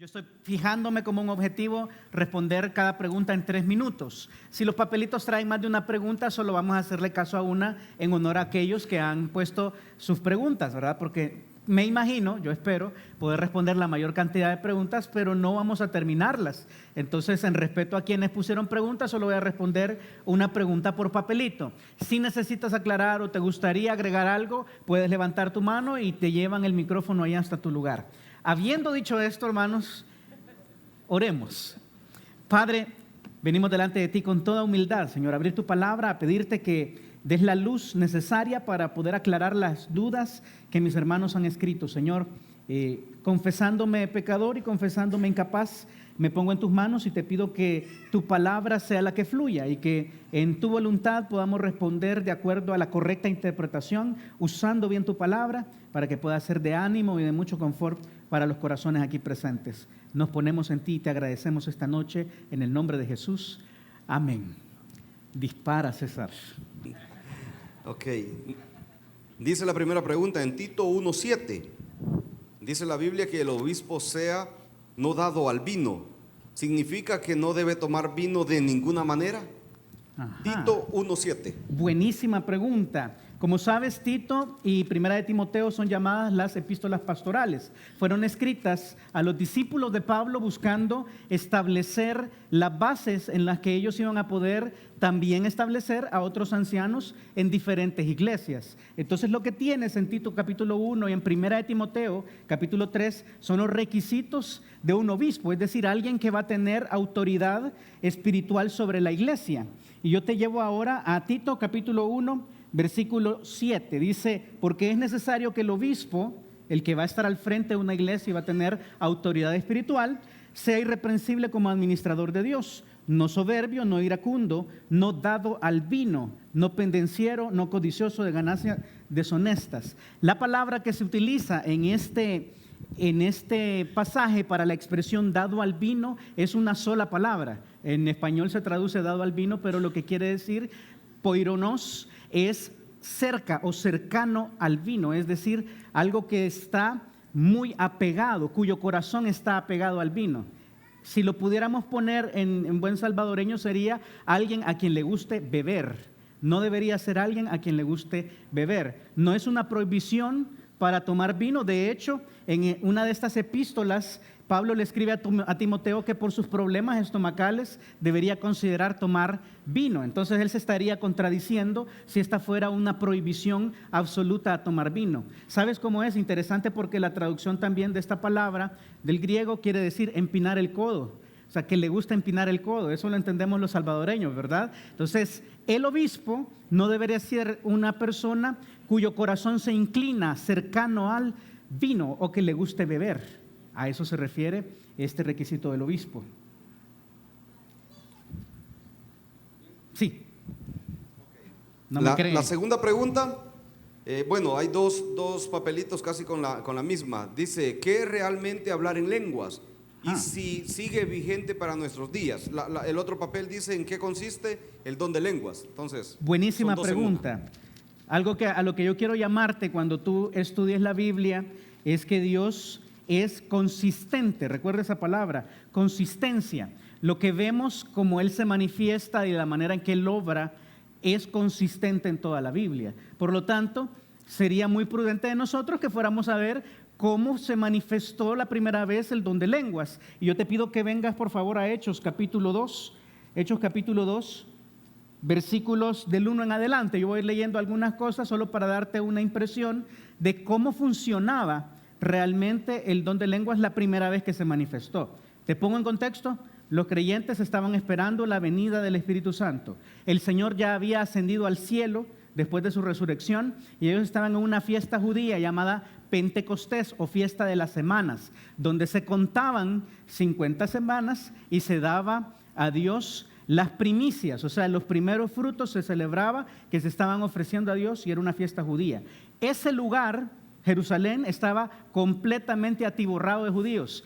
Yo estoy fijándome como un objetivo responder cada pregunta en 3 minutos. Si los papelitos traen más de una pregunta, solo vamos a hacerle caso a una en honor a aquellos que han puesto sus preguntas, ¿verdad? Porque me imagino, yo espero, poder responder la mayor cantidad de preguntas, pero no vamos a terminarlas. Entonces, en respeto a quienes pusieron preguntas, solo voy a responder una pregunta por papelito. Si necesitas aclarar o te gustaría agregar algo, puedes levantar tu mano y te llevan el micrófono ahí hasta tu lugar. Habiendo dicho esto, hermanos, oremos. Padre, venimos delante de ti con toda humildad, Señor, a abrir tu palabra, a pedirte que des la luz necesaria para poder aclarar las dudas que mis hermanos han escrito. Señor, confesándome pecador y confesándome incapaz, me pongo en tus manos y te pido que tu palabra sea la que fluya y que en tu voluntad podamos responder de acuerdo a la correcta interpretación, usando bien tu palabra para que pueda ser de ánimo y de mucho confort para los corazones aquí presentes. Nos ponemos en ti y te agradecemos esta noche en el nombre de Jesús. Amén. Dispara, César. Ok. Dice la primera pregunta en Tito 1:7. Dice la Biblia que el obispo sea no dado al vino. ¿Significa que no debe tomar vino de ninguna manera? Ajá. Tito 1:7. Buenísima pregunta. Como sabes, Tito y Primera de Timoteo son llamadas las epístolas pastorales. Fueron escritas a los discípulos de Pablo buscando establecer las bases en las que ellos iban a poder también establecer a otros ancianos en diferentes iglesias. Entonces lo que tienes en Tito capítulo 1 y en Primera de Timoteo capítulo 3 son los requisitos de un obispo, es decir, alguien que va a tener autoridad espiritual sobre la iglesia. Y yo te llevo ahora a Tito capítulo 1, versículo 7, dice, porque es necesario que el obispo, el que va a estar al frente de una iglesia y va a tener autoridad espiritual, sea irreprensible como administrador de Dios, no soberbio, no iracundo, no dado al vino, no pendenciero, no codicioso de ganancias deshonestas. La palabra que se utiliza en este pasaje para la expresión dado al vino es una sola palabra. En español se traduce dado al vino, pero lo que quiere decir poironos es cerca o cercano al vino, es decir, algo que está muy apegado, cuyo corazón está apegado al vino. Si lo pudiéramos poner en buen salvadoreño, sería alguien a quien le guste beber. No debería ser alguien a quien le guste beber. No es una prohibición para tomar vino. De hecho, en una de estas epístolas, Pablo le escribe a Timoteo que por sus problemas estomacales debería considerar tomar vino. Entonces él se estaría contradiciendo si esta fuera una prohibición absoluta a tomar vino. ¿Sabes cómo es? Interesante porque la traducción también de esta palabra del griego quiere decir empinar el codo. O sea, que le gusta empinar el codo. Eso lo entendemos los salvadoreños, ¿verdad? Entonces, el obispo no debería ser una persona cuyo corazón se inclina cercano al vino o que le guste beber. A eso se refiere este requisito del obispo. Sí. No me creen. La segunda pregunta, hay dos papelitos casi con la misma. Dice, ¿qué es realmente hablar en lenguas? Y si sigue vigente para nuestros días. El otro papel dice en qué consiste el don de lenguas. Entonces, buenísima pregunta. Algo a lo que yo quiero llamarte cuando tú estudies la Biblia es que Dios es consistente. Recuerda esa palabra, consistencia. Lo que vemos como Él se manifiesta y la manera en que Él obra es consistente en toda la Biblia. Por lo tanto, sería muy prudente de nosotros que fuéramos a ver cómo se manifestó la primera vez el don de lenguas. Y yo te pido que vengas por favor a Hechos capítulo 2, versículos del 1 en adelante. Yo voy leyendo algunas cosas solo para darte una impresión de cómo funcionaba realmente el don de lenguas la primera vez que se manifestó. Te pongo en contexto, los creyentes estaban esperando la venida del Espíritu Santo. El Señor ya había ascendido al cielo después de su resurrección y ellos estaban en una fiesta judía llamada Pentecostés o fiesta de las semanas, donde se contaban 50 semanas y se daba a Dios las primicias, o sea, los primeros frutos se celebraba que se estaban ofreciendo a Dios y era una fiesta judía. Ese lugar, Jerusalén, estaba completamente atiborrado de judíos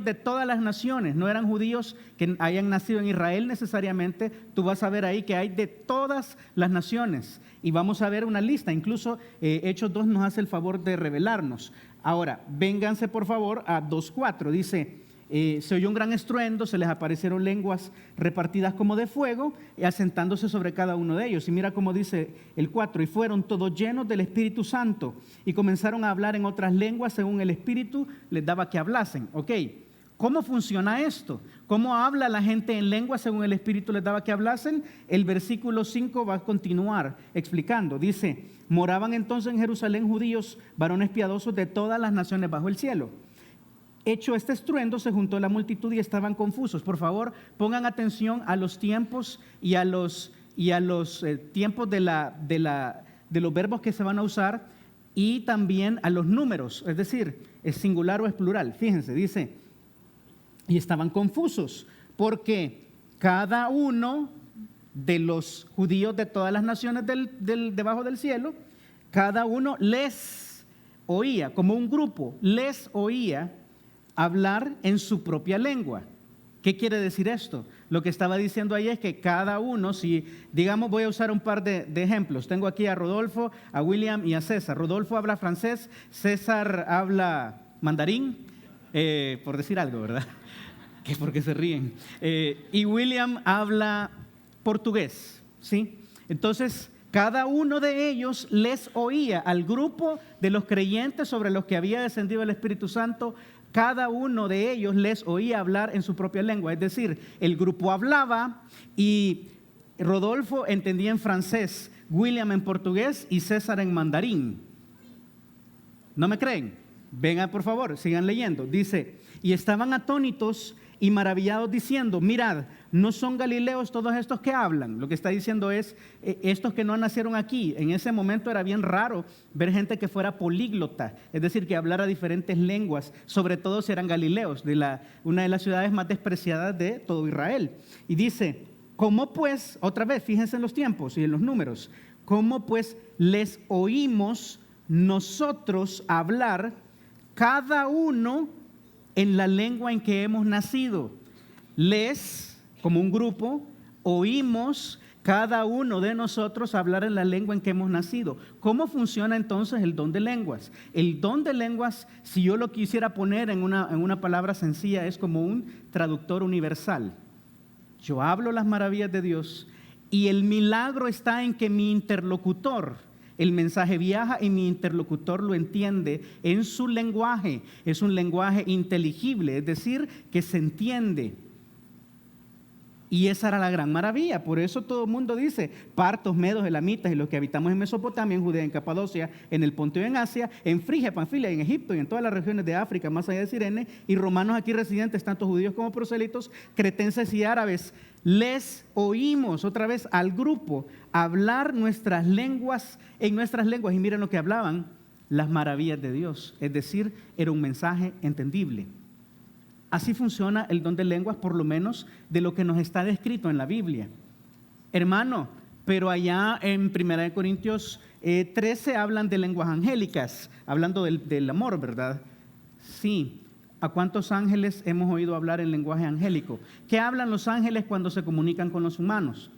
de todas las naciones, no eran judíos que hayan nacido en Israel necesariamente. Tú vas a ver ahí que hay de todas las naciones y vamos a ver una lista, incluso Hechos 2 nos hace el favor de revelarnos. Ahora, vénganse por favor a 2:4, dice, se oyó un gran estruendo, se les aparecieron lenguas repartidas como de fuego, asentándose sobre cada uno de ellos. Y mira cómo dice el 4, y fueron todos llenos del Espíritu Santo y comenzaron a hablar en otras lenguas según el Espíritu les daba que hablasen. Ok, ¿cómo funciona esto? ¿Cómo habla la gente en lengua según el Espíritu les daba que hablasen? El versículo 5 va a continuar explicando. Dice, moraban entonces en Jerusalén judíos, varones piadosos de todas las naciones bajo el cielo. Hecho este estruendo, se juntó la multitud y estaban confusos. Por favor, pongan atención a los tiempos y a los tiempos de los verbos que se van a usar y también a los números, es decir, es singular o es plural. Fíjense, dice, y estaban confusos porque cada uno de los judíos de todas las naciones debajo del cielo, cada uno les oía, como un grupo, les oía hablar en su propia lengua. ¿Qué quiere decir esto? Lo que estaba diciendo ahí es que cada uno, si digamos, voy a usar un par de ejemplos. Tengo aquí a Rodolfo, a William y a César. Rodolfo habla francés, César habla mandarín, por decir algo, ¿verdad? ¿Qué? ¿Por qué se ríen? Y William habla portugués, ¿sí? Entonces, cada uno de ellos les oía al grupo de los creyentes sobre los que había descendido el Espíritu Santo. Cada uno de ellos les oía hablar en su propia lengua. Es decir, el grupo hablaba y Rodolfo entendía en francés, William en portugués y César en mandarín. ¿No me creen? Vengan por favor, sigan leyendo. Dice, y estaban atónitos y maravillados diciendo, mirad, ¿no son galileos todos estos que hablan? Lo que está diciendo es, estos que no nacieron aquí. En ese momento era bien raro ver gente que fuera políglota, es decir, que hablara diferentes lenguas, sobre todo si eran galileos, una de las ciudades más despreciadas de todo Israel. Y dice, ¿cómo pues, otra vez, fíjense en los tiempos y en los números, cómo pues les oímos nosotros hablar cada uno en la lengua en que hemos nacido? Les, como un grupo, oímos cada uno de nosotros hablar en la lengua en que hemos nacido. ¿Cómo funciona entonces el don de lenguas? El don de lenguas, si yo lo quisiera poner en una palabra sencilla, es como un traductor universal. Yo hablo las maravillas de Dios y el milagro está en que mi interlocutor, el mensaje viaja y mi interlocutor lo entiende en su lenguaje. Es un lenguaje inteligible, es decir, que se entiende. Y esa era la gran maravilla. Por eso todo el mundo dice, partos, medos, elamitas y los que habitamos en Mesopotamia, en Judea, en Capadocia, en el Ponto y en Asia, en Frigia, Panfilia, en Egipto y en todas las regiones de África, más allá de Cirene, y romanos aquí residentes, tanto judíos como prosélitos, cretenses y árabes, les oímos otra vez al grupo hablar nuestras lenguas en nuestras lenguas. Y miren lo que hablaban, las maravillas de Dios. Es decir, era un mensaje entendible. Así funciona el don de lenguas, por lo menos de lo que nos está descrito en la Biblia. Hermano, pero allá en 1 Corintios 13 hablan de lenguas angélicas, hablando del amor, ¿verdad? Sí. ¿A cuántos ángeles hemos oído hablar en lenguaje angélico? ¿Qué hablan los ángeles cuando se comunican con los humanos?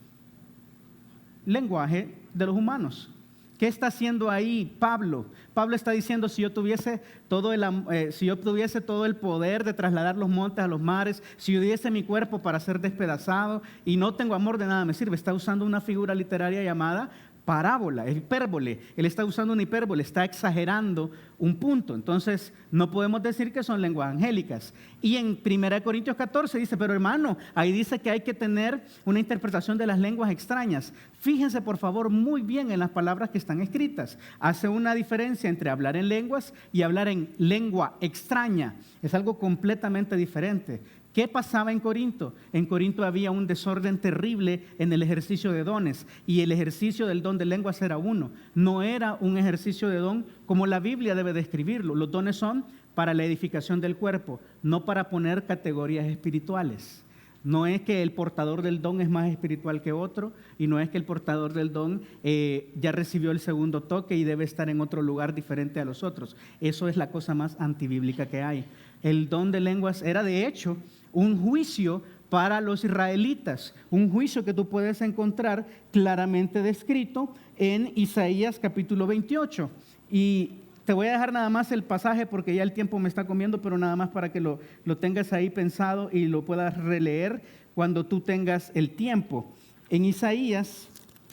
Lenguaje de los humanos. ¿Qué está haciendo ahí Pablo? Pablo está diciendo, si yo tuviese todo el poder de trasladar los montes a los mares, si yo diese mi cuerpo para ser despedazado y no tengo amor, de nada me sirve. Está usando una figura literaria llamada parábola, hipérbole. Él está usando una hipérbole, está exagerando un punto. Entonces, no podemos decir que son lenguas angélicas. Y en 1 Corintios 14 dice, pero hermano, ahí dice que hay que tener una interpretación de las lenguas extrañas. Fíjense, por favor, muy bien en las palabras que están escritas. Hace una diferencia entre hablar en lenguas y hablar en lengua extraña. Es algo completamente diferente. ¿Qué pasaba en Corinto? En Corinto había un desorden terrible en el ejercicio de dones y el ejercicio del don de lenguas era uno. No era un ejercicio de don como la Biblia debe describirlo. Los dones son para la edificación del cuerpo, no para poner categorías espirituales. No es que el portador del don es más espiritual que otro y no es que el portador del don ya recibió el segundo toque y debe estar en otro lugar diferente a los otros. Eso es la cosa más antibíblica que hay. El don de lenguas era de hecho un juicio para los israelitas, un juicio que tú puedes encontrar claramente descrito en Isaías capítulo 28. Y Te voy a dejar nada más el pasaje porque ya el tiempo me está comiendo, pero nada más para que lo tengas ahí pensado y lo puedas releer cuando tú tengas el tiempo. En Isaías,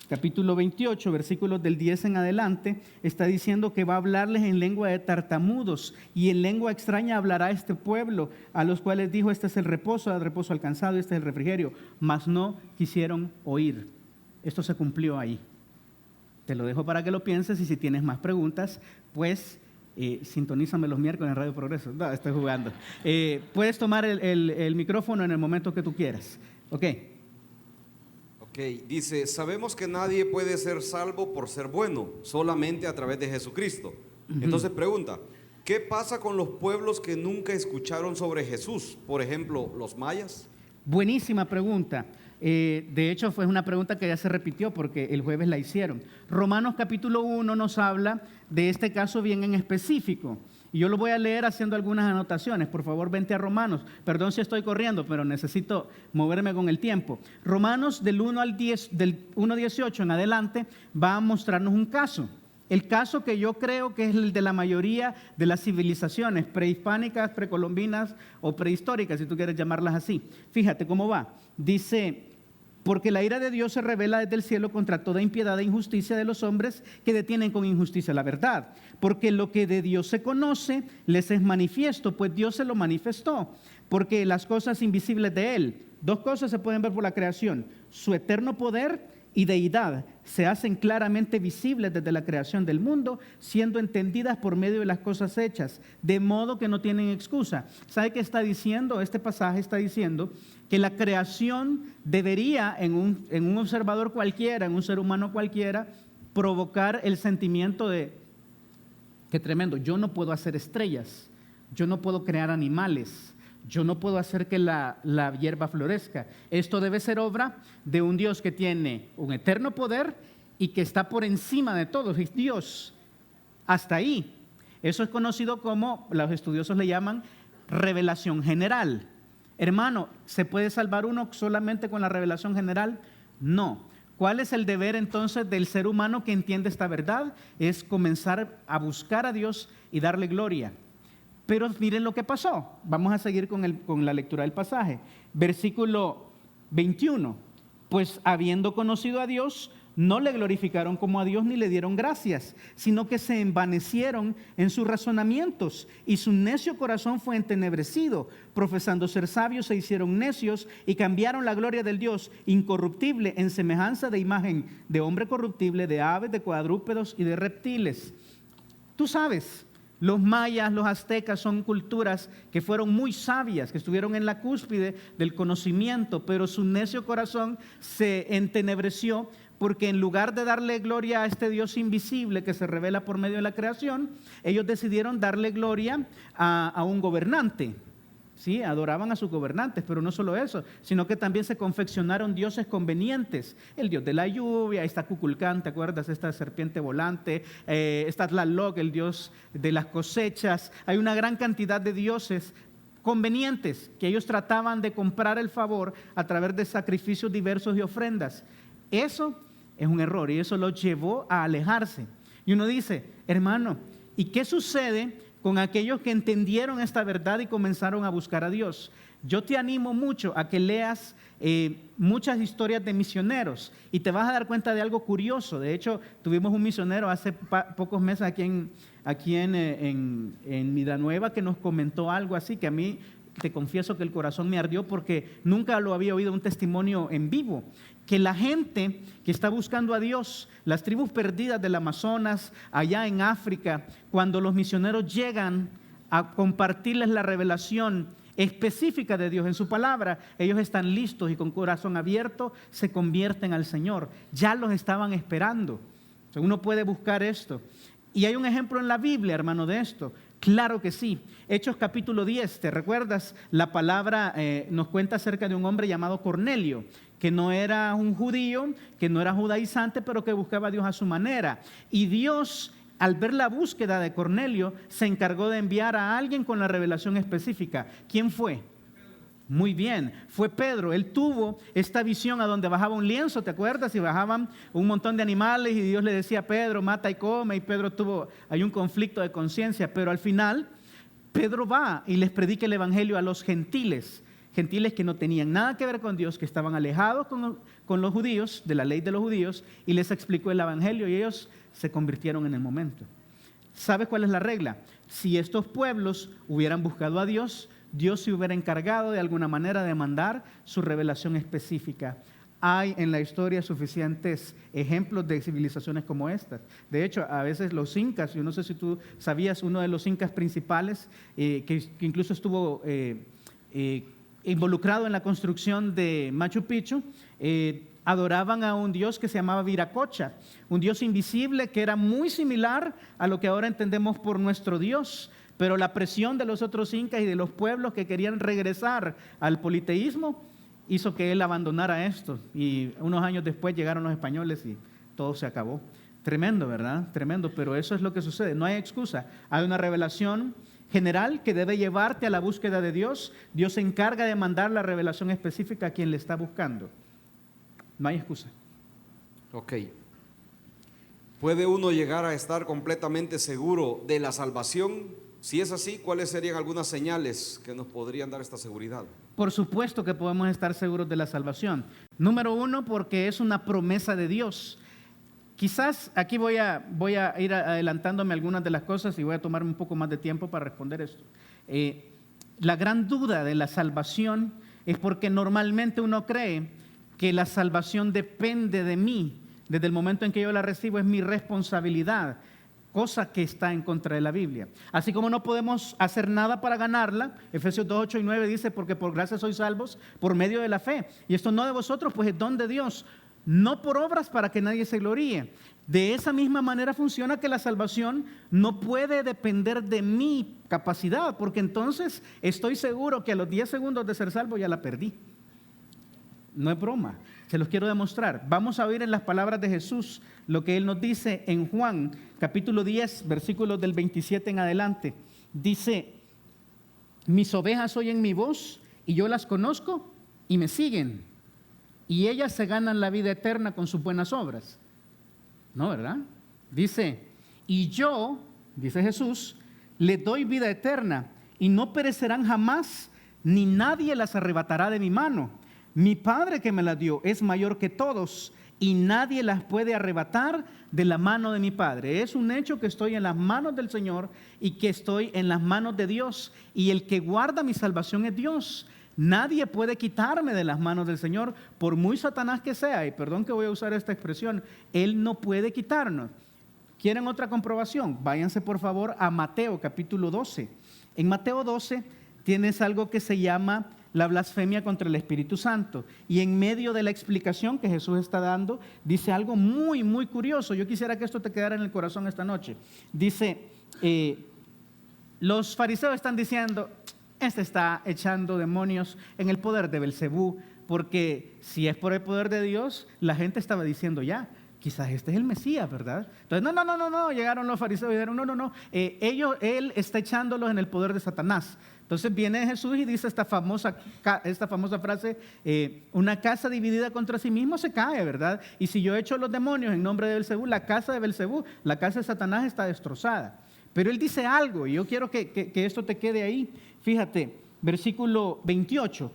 capítulo 28, versículos del 10 en adelante, está diciendo que va a hablarles en lengua de tartamudos y en lengua extraña hablará a este pueblo, a los cuales dijo: este es el reposo alcanzado, este es el refrigerio, mas no quisieron oír. Esto se cumplió ahí. Te lo dejo para que lo pienses y si tienes más preguntas, pues sintonízame los miércoles en Radio Progreso. No, estoy jugando. Puedes tomar el micrófono en el momento que tú quieras. Ok. Ok, dice: sabemos que nadie puede ser salvo por ser bueno, solamente a través de Jesucristo. Entonces pregunta, ¿qué pasa con los pueblos que nunca escucharon sobre Jesús? Por ejemplo, los mayas. Buenísima pregunta. De hecho, fue una pregunta que ya se repitió porque el jueves la hicieron. Romanos capítulo 1 nos habla de este caso bien en específico. Y yo lo voy a leer haciendo algunas anotaciones. Por favor, vente a Romanos. Perdón si estoy corriendo, pero necesito moverme con el tiempo. Romanos del 1 al 10, del 1:18 en adelante va a mostrarnos un caso. El caso que yo creo que es el de la mayoría de las civilizaciones prehispánicas, precolombinas o prehistóricas, si tú quieres llamarlas así. Fíjate cómo va. Dice: porque la ira de Dios se revela desde el cielo contra toda impiedad e injusticia de los hombres que detienen con injusticia la verdad. Porque lo que de Dios se conoce les es manifiesto, pues Dios se lo manifestó. Porque las cosas invisibles de Él, dos cosas se pueden ver por la creación: su eterno poder y deidad se hacen claramente visibles desde la creación del mundo, siendo entendidas por medio de las cosas hechas, de modo que no tienen excusa. ¿Sabe qué está diciendo? Este pasaje está diciendo que la creación debería en un observador cualquiera, en un ser humano cualquiera, provocar el sentimiento de: qué tremendo, yo no puedo hacer estrellas, yo no puedo crear animales, yo no puedo hacer que la hierba florezca. Esto debe ser obra de un Dios que tiene un eterno poder y que está por encima de todo. Es Dios. Hasta ahí. Eso es conocido como, los estudiosos le llaman, revelación general. Hermano, ¿se puede salvar uno solamente con la revelación general? No. ¿Cuál es el deber entonces del ser humano que entiende esta verdad? Es comenzar a buscar a Dios y darle gloria. Pero miren lo que pasó. Vamos a seguir con la lectura del pasaje. Versículo 21. Pues habiendo conocido a Dios, no le glorificaron como a Dios ni le dieron gracias, sino que se envanecieron en sus razonamientos y su necio corazón fue entenebrecido. Profesando ser sabios se hicieron necios y cambiaron la gloria del Dios incorruptible en semejanza de imagen de hombre corruptible, de aves, de cuadrúpedos y de reptiles. Tú sabes, los mayas, los aztecas son culturas que fueron muy sabias, que estuvieron en la cúspide del conocimiento, pero su necio corazón se entenebreció porque en lugar de darle gloria a este Dios invisible que se revela por medio de la creación, ellos decidieron darle gloria a un gobernante. Sí, adoraban a sus gobernantes, pero no solo eso, sino que también se confeccionaron dioses convenientes. El dios de la lluvia, está Kukulcán, ¿te acuerdas? Esta serpiente volante, está Tlaloc, el dios de las cosechas. Hay una gran cantidad de dioses convenientes que ellos trataban de comprar el favor a través de sacrificios diversos y ofrendas. Eso es un error y eso los llevó a alejarse. Y uno dice: hermano, ¿y qué sucede con aquellos que entendieron esta verdad y comenzaron a buscar a Dios? Yo te animo mucho a que leas muchas historias de misioneros y te vas a dar cuenta de algo curioso. De hecho, tuvimos un misionero hace pocos meses aquí en Villanueva que nos comentó algo así, que a mí te confieso que el corazón me ardió porque nunca lo había oído un testimonio en vivo. Que la gente que está buscando a Dios, las tribus perdidas del Amazonas, allá en África, cuando los misioneros llegan a compartirles la revelación específica de Dios en su palabra, ellos están listos y con corazón abierto se convierten al Señor. Ya los estaban esperando. O sea, uno puede buscar esto. Y hay un ejemplo en la Biblia, hermano, de esto. Claro que sí. Hechos capítulo 10, ¿te recuerdas? La palabra nos cuenta acerca de un hombre llamado Cornelio, que no era un judío, que no era judaizante, pero que buscaba a Dios a su manera. Y Dios, al ver la búsqueda de Cornelio, se encargó de enviar a alguien con la revelación específica. ¿Quién fue? Muy bien, fue Pedro, él tuvo esta visión a donde bajaba un lienzo, ¿te acuerdas? Y bajaban un montón de animales y Dios le decía a Pedro, mata y come, y Pedro hay un conflicto de conciencia, pero al final Pedro va y les predica el evangelio a los gentiles que no tenían nada que ver con Dios, que estaban alejados con los judíos, de la ley de los judíos, y les explicó el evangelio y ellos se convirtieron en el momento. ¿Sabes cuál es la regla? Si estos pueblos hubieran buscado a Dios, Dios se hubiera encargado de alguna manera de mandar su revelación específica. Hay en la historia suficientes ejemplos de civilizaciones como estas. De hecho, a veces los incas, yo no sé si tú sabías, uno de los incas principales, que incluso estuvo involucrado en la construcción de Machu Picchu, adoraban a un dios que se llamaba Viracocha, un dios invisible que era muy similar a lo que ahora entendemos por nuestro Dios. Pero la presión de los otros incas y de los pueblos que querían regresar al politeísmo hizo que él abandonara esto. Y unos años después llegaron los españoles y todo se acabó. Tremendo, ¿verdad? Tremendo, pero eso es lo que sucede. No hay excusa. Hay una revelación general que debe llevarte a la búsqueda de Dios. Dios se encarga de mandar la revelación específica a quien le está buscando. No hay excusa. Ok. ¿Puede uno llegar a estar completamente seguro de la salvación? Si es así, ¿cuáles serían algunas señales que nos podrían dar esta seguridad? Por supuesto que podemos estar seguros de la salvación. Número uno, porque es una promesa de Dios. Quizás aquí voy a ir adelantándome algunas de las cosas y voy a tomarme un poco más de tiempo para responder esto. La gran duda de la salvación es porque normalmente uno cree que la salvación depende de mí. Desde el momento en que yo la recibo es mi responsabilidad, cosa que está en contra de la Biblia. Así como no podemos hacer nada para ganarla, Efesios 2, 8 y 9 dice, porque por gracia sois salvos por medio de la fe. Y esto no de vosotros, pues es don de Dios, no por obras para que nadie se gloríe. De esa misma manera funciona que la salvación no puede depender de mi capacidad, porque entonces estoy seguro que a los 10 segundos de ser salvo ya la perdí. No es broma, se los quiero demostrar. Vamos a oír en las palabras de Jesús lo que Él nos dice en Juan, capítulo 10, versículos del 27 en adelante. Dice, mis ovejas oyen mi voz y yo las conozco y me siguen. Y ellas se ganan la vida eterna con sus buenas obras. ¿No, verdad? Dice, y yo, dice Jesús, les doy vida eterna y no perecerán jamás, ni nadie las arrebatará de mi mano. Mi Padre que me las dio es mayor que todos y nadie las puede arrebatar de la mano de mi Padre. Es un hecho que estoy en las manos del Señor y que estoy en las manos de Dios. Y el que guarda mi salvación es Dios. Nadie puede quitarme de las manos del Señor, por muy Satanás que sea. Y perdón que voy a usar esta expresión, Él no puede quitarnos. ¿Quieren otra comprobación? Váyanse por favor a Mateo capítulo 12. En Mateo 12 tienes algo que se llama la blasfemia contra el Espíritu Santo. Y en medio de la explicación que Jesús está dando, dice algo muy, muy curioso. Yo quisiera que esto te quedara en el corazón esta noche. Dice, los fariseos están diciendo, este está echando demonios en el poder de Belcebú, porque si es por el poder de Dios, la gente estaba diciendo ya, quizás este es el Mesías, ¿verdad? Entonces, no, llegaron los fariseos y dijeron, no, él está echándolos en el poder de Satanás. Entonces viene Jesús y dice esta famosa frase, una casa dividida contra sí mismo se cae, ¿verdad? Y si yo echo los demonios en nombre de Belcebú, la casa de Belcebú, la casa de Satanás está destrozada. Pero él dice algo y yo quiero que esto te quede ahí. Fíjate, versículo 28,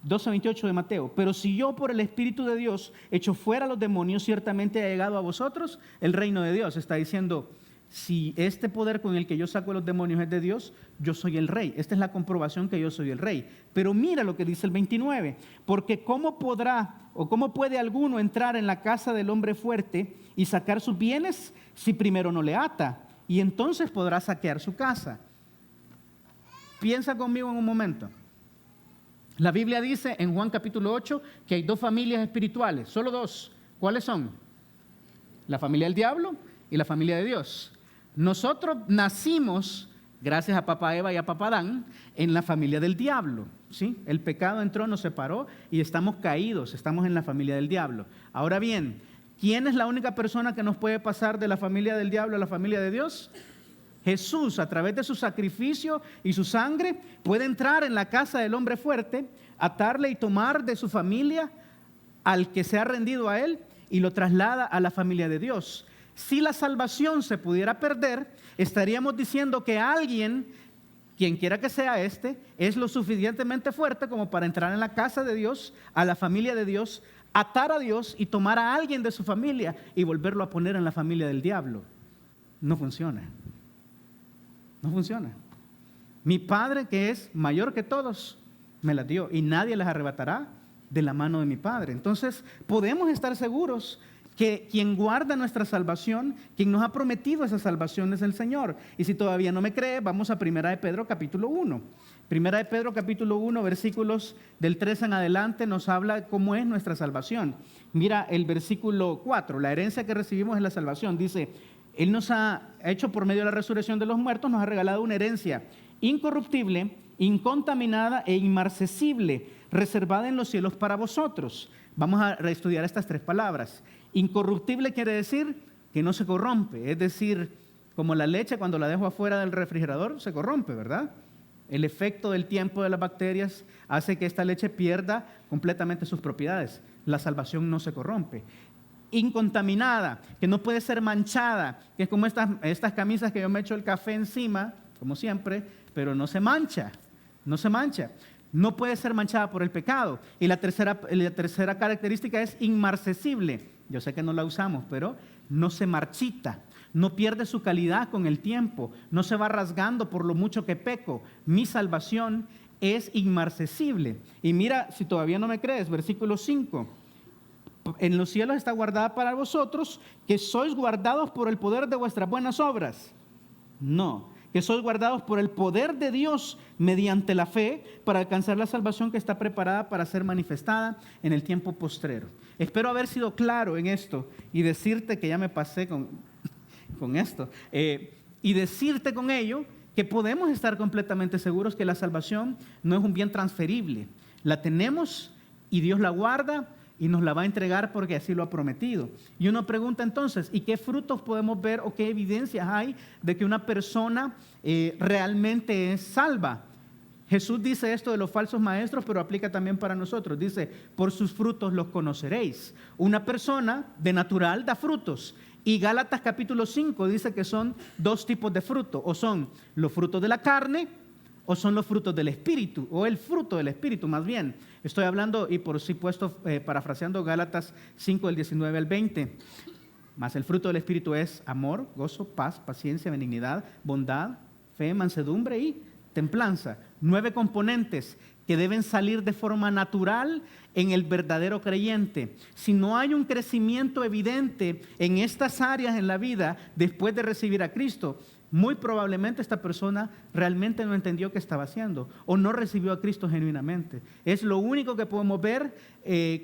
12:28 de Mateo. Pero si yo por el Espíritu de Dios echo fuera los demonios, ciertamente ha llegado a vosotros el reino de Dios. Está diciendo, si este poder con el que yo saco los demonios es de Dios, yo soy el rey. Esta es la comprobación que yo soy el rey. Pero mira lo que dice el 29. Porque ¿cómo puede alguno entrar en la casa del hombre fuerte y sacar sus bienes si primero no le ata? Y entonces podrá saquear su casa. Piensa conmigo en un momento. La Biblia dice en Juan capítulo 8 que hay 2 familias espirituales, solo 2. ¿Cuáles son? La familia del diablo y la familia de Dios. Nosotros nacimos, gracias a papá Eva y a papá Adán, en la familia del diablo, ¿sí? El pecado entró, nos separó y estamos caídos, estamos en la familia del diablo. Ahora bien, ¿quién es la única persona que nos puede pasar de la familia del diablo a la familia de Dios? Jesús, a través de su sacrificio y su sangre, puede entrar en la casa del hombre fuerte, atarle y tomar de su familia al que se ha rendido a él y lo traslada a la familia de Dios. Si la salvación se pudiera perder, estaríamos diciendo que alguien, quien quiera que sea es lo suficientemente fuerte como para entrar en la casa de Dios, a la familia de Dios, atar a Dios y tomar a alguien de su familia y volverlo a poner en la familia del diablo. No funciona. No funciona. Mi Padre, que es mayor que todos, me las dio y nadie las arrebatará de la mano de mi Padre. Entonces, podemos estar seguros que quien guarda nuestra salvación, quien nos ha prometido esa salvación es el Señor. Y si todavía no me cree, vamos a 1 de Pedro capítulo 1. 1 de Pedro capítulo 1, versículos del 3 en adelante, nos habla de cómo es nuestra salvación. Mira el versículo 4, la herencia que recibimos es la salvación. Dice, Él nos ha hecho por medio de la resurrección de los muertos, nos ha regalado una herencia incorruptible, incontaminada e inmarcesible, reservada en los cielos para vosotros. Vamos a reestudiar estas tres palabras. Incorruptible quiere decir que no se corrompe, es decir, como la leche cuando la dejo afuera del refrigerador se corrompe, ¿verdad? El efecto del tiempo de las bacterias hace que esta leche pierda completamente sus propiedades. La salvación no se corrompe. Incontaminada, que no puede ser manchada, que es como estas camisas que yo me echo el café encima, como siempre, pero no se mancha, no se mancha. No puede ser manchada por el pecado. Y la tercera característica es inmarcesible. Yo sé que no la usamos, pero no se marchita, no pierde su calidad con el tiempo, no se va rasgando por lo mucho que peco. Mi salvación es inmarcesible. Y mira, si todavía no me crees, versículo 5. En los cielos está guardada para vosotros, que sois guardados por el poder de vuestras buenas obras. No, que sois guardados por el poder de Dios mediante la fe para alcanzar la salvación que está preparada para ser manifestada en el tiempo postrero. Espero haber sido claro en esto y decirte que ya me pasé con esto, y decirte con ello que podemos estar completamente seguros que la salvación no es un bien transferible. La tenemos y Dios la guarda y nos la va a entregar porque así lo ha prometido. Y uno pregunta entonces, ¿y qué frutos podemos ver o qué evidencias hay de que una persona realmente es salva? Jesús dice esto de los falsos maestros, pero aplica también para nosotros. Dice, por sus frutos los conoceréis. Una persona de natural da frutos. Y Gálatas capítulo 5 dice que son dos tipos de frutos. O son los frutos de la carne o son los frutos del Espíritu, o el fruto del Espíritu más bien. Estoy hablando, y por supuesto, parafraseando Gálatas 5, del 19 al 20. Mas el fruto del Espíritu es amor, gozo, paz, paciencia, benignidad, bondad, fe, mansedumbre y templanza. 9 componentes que deben salir de forma natural en el verdadero creyente. Si no hay un crecimiento evidente en estas áreas en la vida después de recibir a Cristo, muy probablemente esta persona realmente no entendió qué estaba haciendo o no recibió a Cristo genuinamente. Es lo único que podemos ver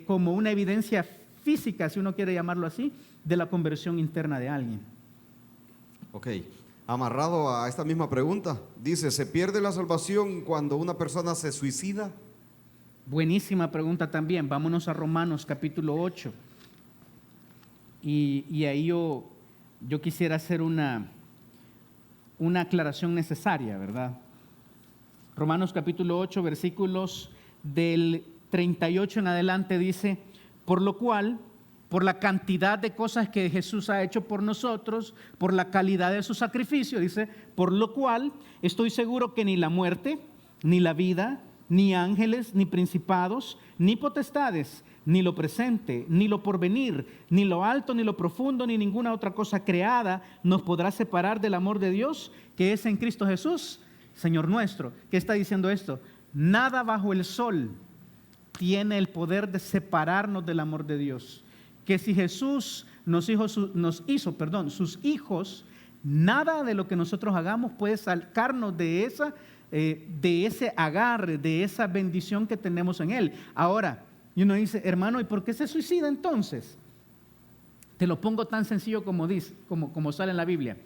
como una evidencia física, si uno quiere llamarlo así, de la conversión interna de alguien. Ok, amarrado a esta misma pregunta, dice, ¿se pierde la salvación cuando una persona se suicida? Buenísima pregunta también. Vámonos a Romanos capítulo 8. Y ahí yo quisiera hacer una aclaración necesaria, ¿verdad? Romanos capítulo 8, versículos del 38 en adelante dice, por lo cual, por la cantidad de cosas que Jesús ha hecho por nosotros, por la calidad de su sacrificio, dice, por lo cual estoy seguro que ni la muerte, ni la vida, ni ángeles, ni principados, ni potestades, ni lo presente, ni lo porvenir, ni lo alto, ni lo profundo, ni ninguna otra cosa creada nos podrá separar del amor de Dios que es en Cristo Jesús, Señor nuestro. ¿Qué está diciendo esto? Nada bajo el sol tiene el poder de separarnos del amor de Dios. Que si Jesús nos hizo sus hijos, nada de lo que nosotros hagamos puede sacarnos de ese agarre, de esa bendición que tenemos en Él. Ahora, y uno dice, hermano, ¿y por qué se suicida entonces? Te lo pongo tan sencillo como sale en la Biblia.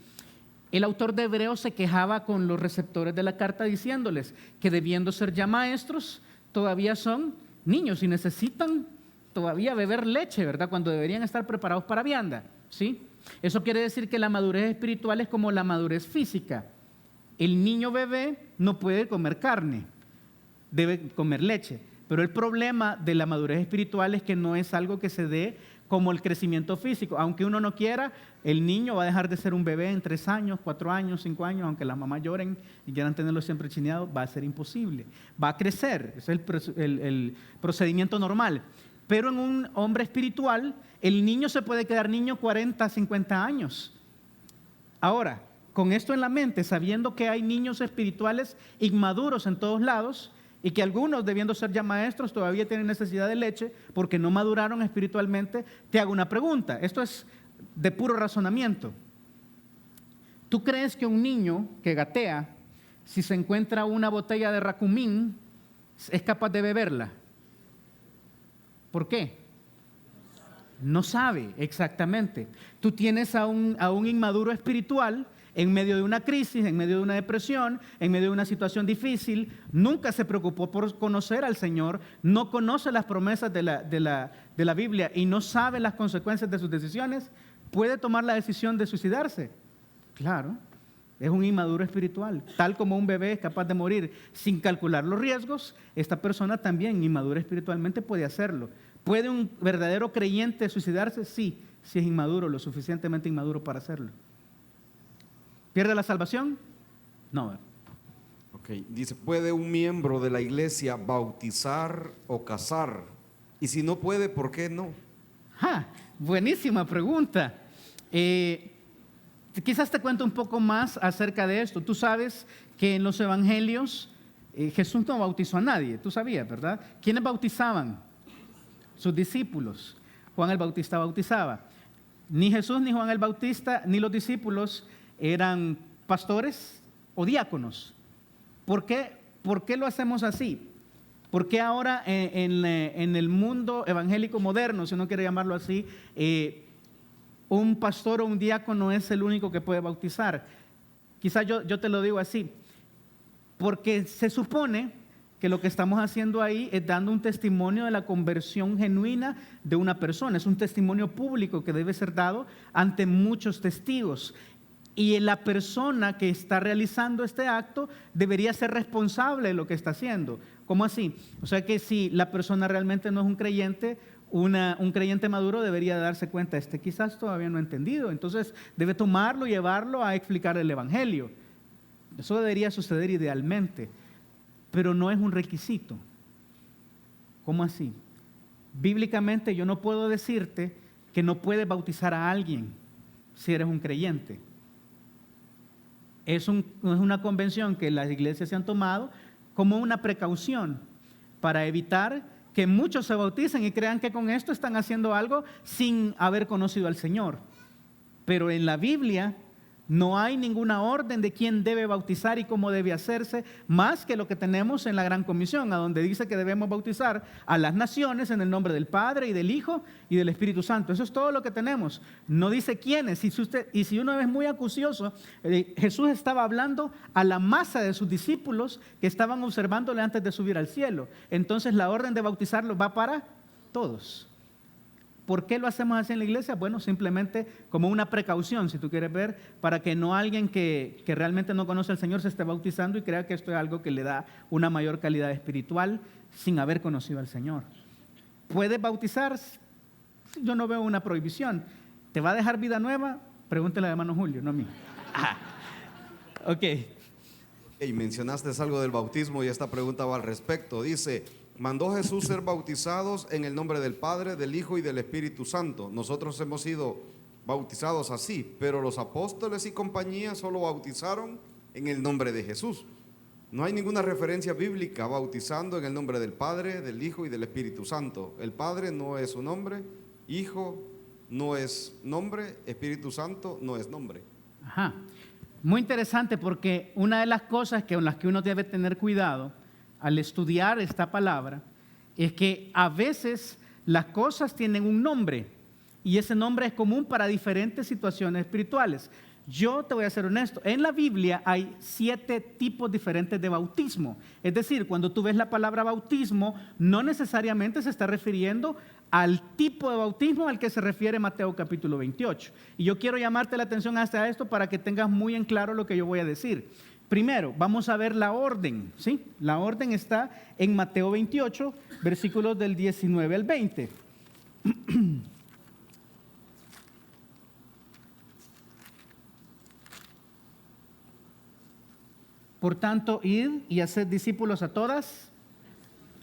El autor de Hebreos se quejaba con los receptores de la carta diciéndoles que debiendo ser ya maestros, todavía son niños y necesitan todavía beber leche, ¿verdad? Cuando deberían estar preparados para vianda, ¿sí? Eso quiere decir que la madurez espiritual es como la madurez física. El niño bebé no puede comer carne, debe comer leche. Pero el problema de la madurez espiritual es que no es algo que se dé como el crecimiento físico. Aunque uno no quiera, el niño va a dejar de ser un bebé en 3 años, 4 años, 5 años, aunque las mamás lloren y quieran tenerlo siempre chineado, va a ser imposible. Va a crecer, ese es el procedimiento normal. Pero en un hombre espiritual, el niño se puede quedar niño 40, 50 años. Ahora, con esto en la mente, sabiendo que hay niños espirituales inmaduros en todos lados, y que algunos, debiendo ser ya maestros, todavía tienen necesidad de leche porque no maduraron espiritualmente, te hago una pregunta. Esto es de puro razonamiento. ¿Tú crees que un niño que gatea, si se encuentra una botella de Racumín, es capaz de beberla? ¿Por qué? No sabe exactamente. Tú tienes a un inmaduro espiritual en medio de una crisis, en medio de una depresión, en medio de una situación difícil, nunca se preocupó por conocer al Señor, no conoce las promesas de la Biblia y no sabe las consecuencias de sus decisiones, ¿puede tomar la decisión de suicidarse? Claro, es un inmaduro espiritual. Tal como un bebé es capaz de morir sin calcular los riesgos, esta persona también, inmadura espiritualmente, puede hacerlo. ¿Puede un verdadero creyente suicidarse? Sí, si es inmaduro, lo suficientemente inmaduro para hacerlo. ¿Pierde la salvación? No. Ok, dice, ¿puede un miembro de la iglesia bautizar o casar? Y si no puede, ¿por qué no? Buenísima pregunta. Quizás te cuento un poco más acerca de esto. Tú sabes que en los evangelios Jesús no bautizó a nadie, tú sabías, ¿verdad? ¿Quiénes bautizaban? Sus discípulos. Juan el Bautista bautizaba. Ni Jesús, ni Juan el Bautista, ni los discípulos eran pastores o diáconos. ¿Por qué lo hacemos así? ¿Por qué ahora en el mundo evangélico moderno, si uno quiere llamarlo así, un pastor o un diácono es el único que puede bautizar? Quizás yo te lo digo así, porque se supone que lo que estamos haciendo ahí es dando un testimonio de la conversión genuina de una persona. Es un testimonio público que debe ser dado ante muchos testigos. Y la persona que está realizando este acto debería ser responsable de lo que está haciendo. ¿Cómo así? O sea que si la persona realmente no es un creyente, un creyente maduro debería darse cuenta, quizás todavía no ha entendido, entonces debe tomarlo y llevarlo a explicar el evangelio. Eso debería suceder idealmente, pero no es un requisito. ¿Cómo así? Bíblicamente yo no puedo decirte que no puedes bautizar a alguien si eres un creyente. Es una convención que las iglesias se han tomado como una precaución para evitar que muchos se bauticen y crean que con esto están haciendo algo sin haber conocido al Señor. Pero en la Biblia no hay ninguna orden de quién debe bautizar y cómo debe hacerse, más que lo que tenemos en la Gran Comisión, a donde dice que debemos bautizar a las naciones en el nombre del Padre y del Hijo y del Espíritu Santo. Eso es todo lo que tenemos. No dice quiénes. Y si uno es muy acucioso, Jesús estaba hablando a la masa de sus discípulos que estaban observándole antes de subir al cielo. Entonces la orden de bautizarlo va para todos. ¿Por qué lo hacemos así en la iglesia? Bueno, simplemente como una precaución, si tú quieres ver, para que no alguien que realmente no conoce al Señor se esté bautizando y crea que esto es algo que le da una mayor calidad espiritual sin haber conocido al Señor. ¿Puedes bautizar? Yo no veo una prohibición. ¿Te va a dejar vida nueva? Pregúntale a hermano Julio, no a mí. Ok. Y mencionaste algo del bautismo y esta pregunta va al respecto. Dice, mandó Jesús ser bautizados en el nombre del Padre, del Hijo y del Espíritu Santo. Nosotros hemos sido bautizados así, pero los apóstoles y compañía solo bautizaron en el nombre de Jesús. No hay ninguna referencia bíblica bautizando en el nombre del Padre, del Hijo y del Espíritu Santo. El Padre no es un nombre, Hijo no es nombre, Espíritu Santo no es nombre. Muy interesante, porque una de las cosas con las que uno debe tener cuidado al estudiar esta palabra es que a veces las cosas tienen un nombre y ese nombre es común para diferentes situaciones espirituales. Yo te voy a ser honesto, en la Biblia hay 7 tipos diferentes de bautismo. Es decir, cuando tú ves la palabra bautismo, no necesariamente se está refiriendo al tipo de bautismo al que se refiere Mateo capítulo 28. Y yo quiero llamarte la atención hasta esto para que tengas muy en claro lo que yo voy a decir. Primero, vamos a ver la orden, ¿sí? La orden está en Mateo 28, versículos del 19 al 20. Por tanto, id y haced discípulos a todas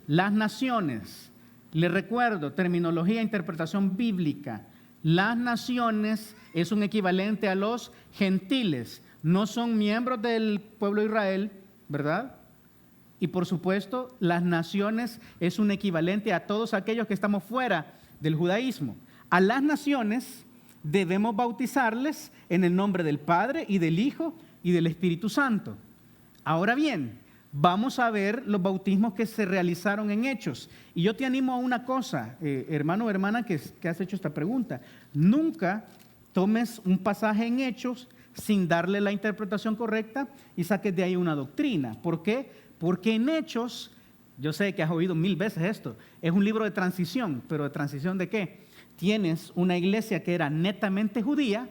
las naciones. Les recuerdo, terminología e interpretación bíblica. Las naciones es un equivalente a los gentiles. No son miembros del pueblo de Israel, ¿verdad? Y por supuesto, las naciones es un equivalente a todos aquellos que estamos fuera del judaísmo. A las naciones debemos bautizarles en el nombre del Padre y del Hijo y del Espíritu Santo. Ahora bien, vamos a ver los bautismos que se realizaron en Hechos. Y yo te animo a una cosa, hermano o hermana que has hecho esta pregunta. Nunca tomes un pasaje en Hechos sin darle la interpretación correcta y saques de ahí una doctrina. ¿Por qué? Porque en Hechos, yo sé que has oído 1000 veces esto, es un libro de transición, pero ¿de transición de qué? Tienes una iglesia que era netamente judía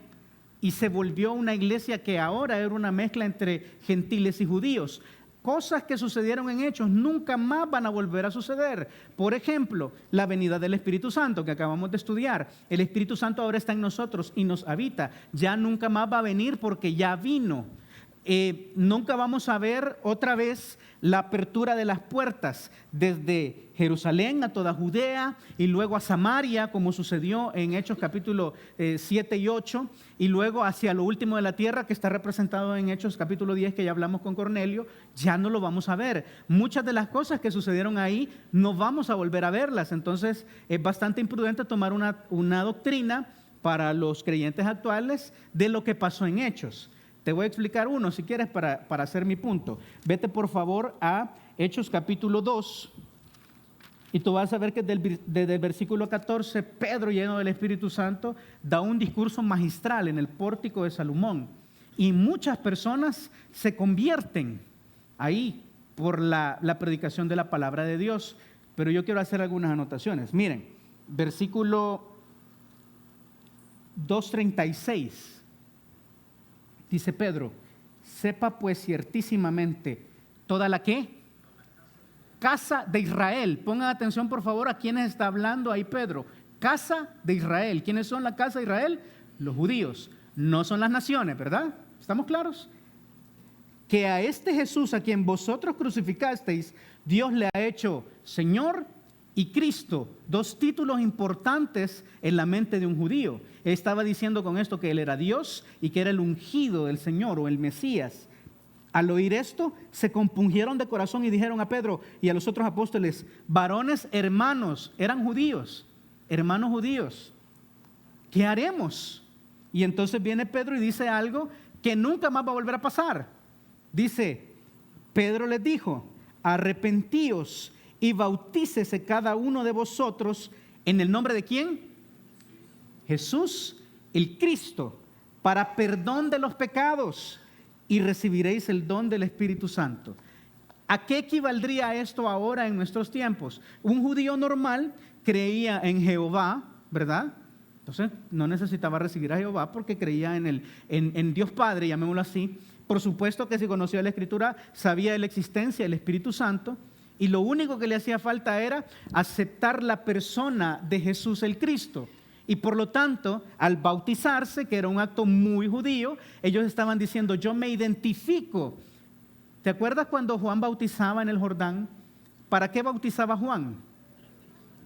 y se volvió una iglesia que ahora era una mezcla entre gentiles y judíos. Cosas que sucedieron en Hechos nunca más van a volver a suceder. Por ejemplo, la venida del Espíritu Santo que acabamos de estudiar. El Espíritu Santo ahora está en nosotros y nos habita. Ya nunca más va a venir porque ya vino. Nunca vamos a ver otra vez la apertura de las puertas desde Jerusalén a toda Judea y luego a Samaria, como sucedió en Hechos capítulo 7 y 8, y luego hacia lo último de la tierra, que está representado en Hechos capítulo 10, que ya hablamos con Cornelio. Ya no lo vamos a ver. Muchas de las cosas que sucedieron ahí no vamos a volver a verlas. Entonces es bastante imprudente tomar una doctrina para los creyentes actuales de lo que pasó en Hechos. Te voy a explicar uno, si quieres, para hacer mi punto. Vete, por favor, a Hechos capítulo 2. Y tú vas a ver que desde el versículo 14, Pedro, lleno del Espíritu Santo, da un discurso magistral en el pórtico de Salomón. Y muchas personas se convierten ahí por la predicación de la palabra de Dios. Pero yo quiero hacer algunas anotaciones. Miren, versículo 2:36. Dice Pedro, sepa pues ciertísimamente toda la ¿qué? Casa de Israel. Pongan atención por favor a quiénes está hablando ahí Pedro. Casa de Israel. ¿Quiénes son la casa de Israel? Los judíos. No son las naciones, ¿verdad? ¿Estamos claros? Que a este Jesús a quien vosotros crucificasteis, Dios le ha hecho Señor y Cristo, 2 títulos importantes en la mente de un judío. Él estaba diciendo con esto que él era Dios y que era el ungido del Señor o el Mesías. Al oír esto, se compungieron de corazón y dijeron a Pedro y a los otros apóstoles, varones hermanos, eran judíos, hermanos judíos, ¿qué haremos? Y entonces viene Pedro y dice algo que nunca más va a volver a pasar. Dice, Pedro les dijo, arrepentíos y bautícese cada uno de vosotros en el nombre de ¿quién? Jesús, el Cristo, para perdón de los pecados, y recibiréis el don del Espíritu Santo. ¿A qué equivaldría esto ahora en nuestros tiempos? Un judío normal creía en Jehová, ¿verdad? Entonces no necesitaba recibir a Jehová porque creía en Dios Padre, llamémoslo así. Por supuesto que si conocía la Escritura, sabía de la existencia del Espíritu Santo. Y lo único que le hacía falta era aceptar la persona de Jesús el Cristo. Y por lo tanto, al bautizarse, que era un acto muy judío, ellos estaban diciendo, yo me identifico. ¿Te acuerdas cuando Juan bautizaba en el Jordán? ¿Para qué bautizaba Juan?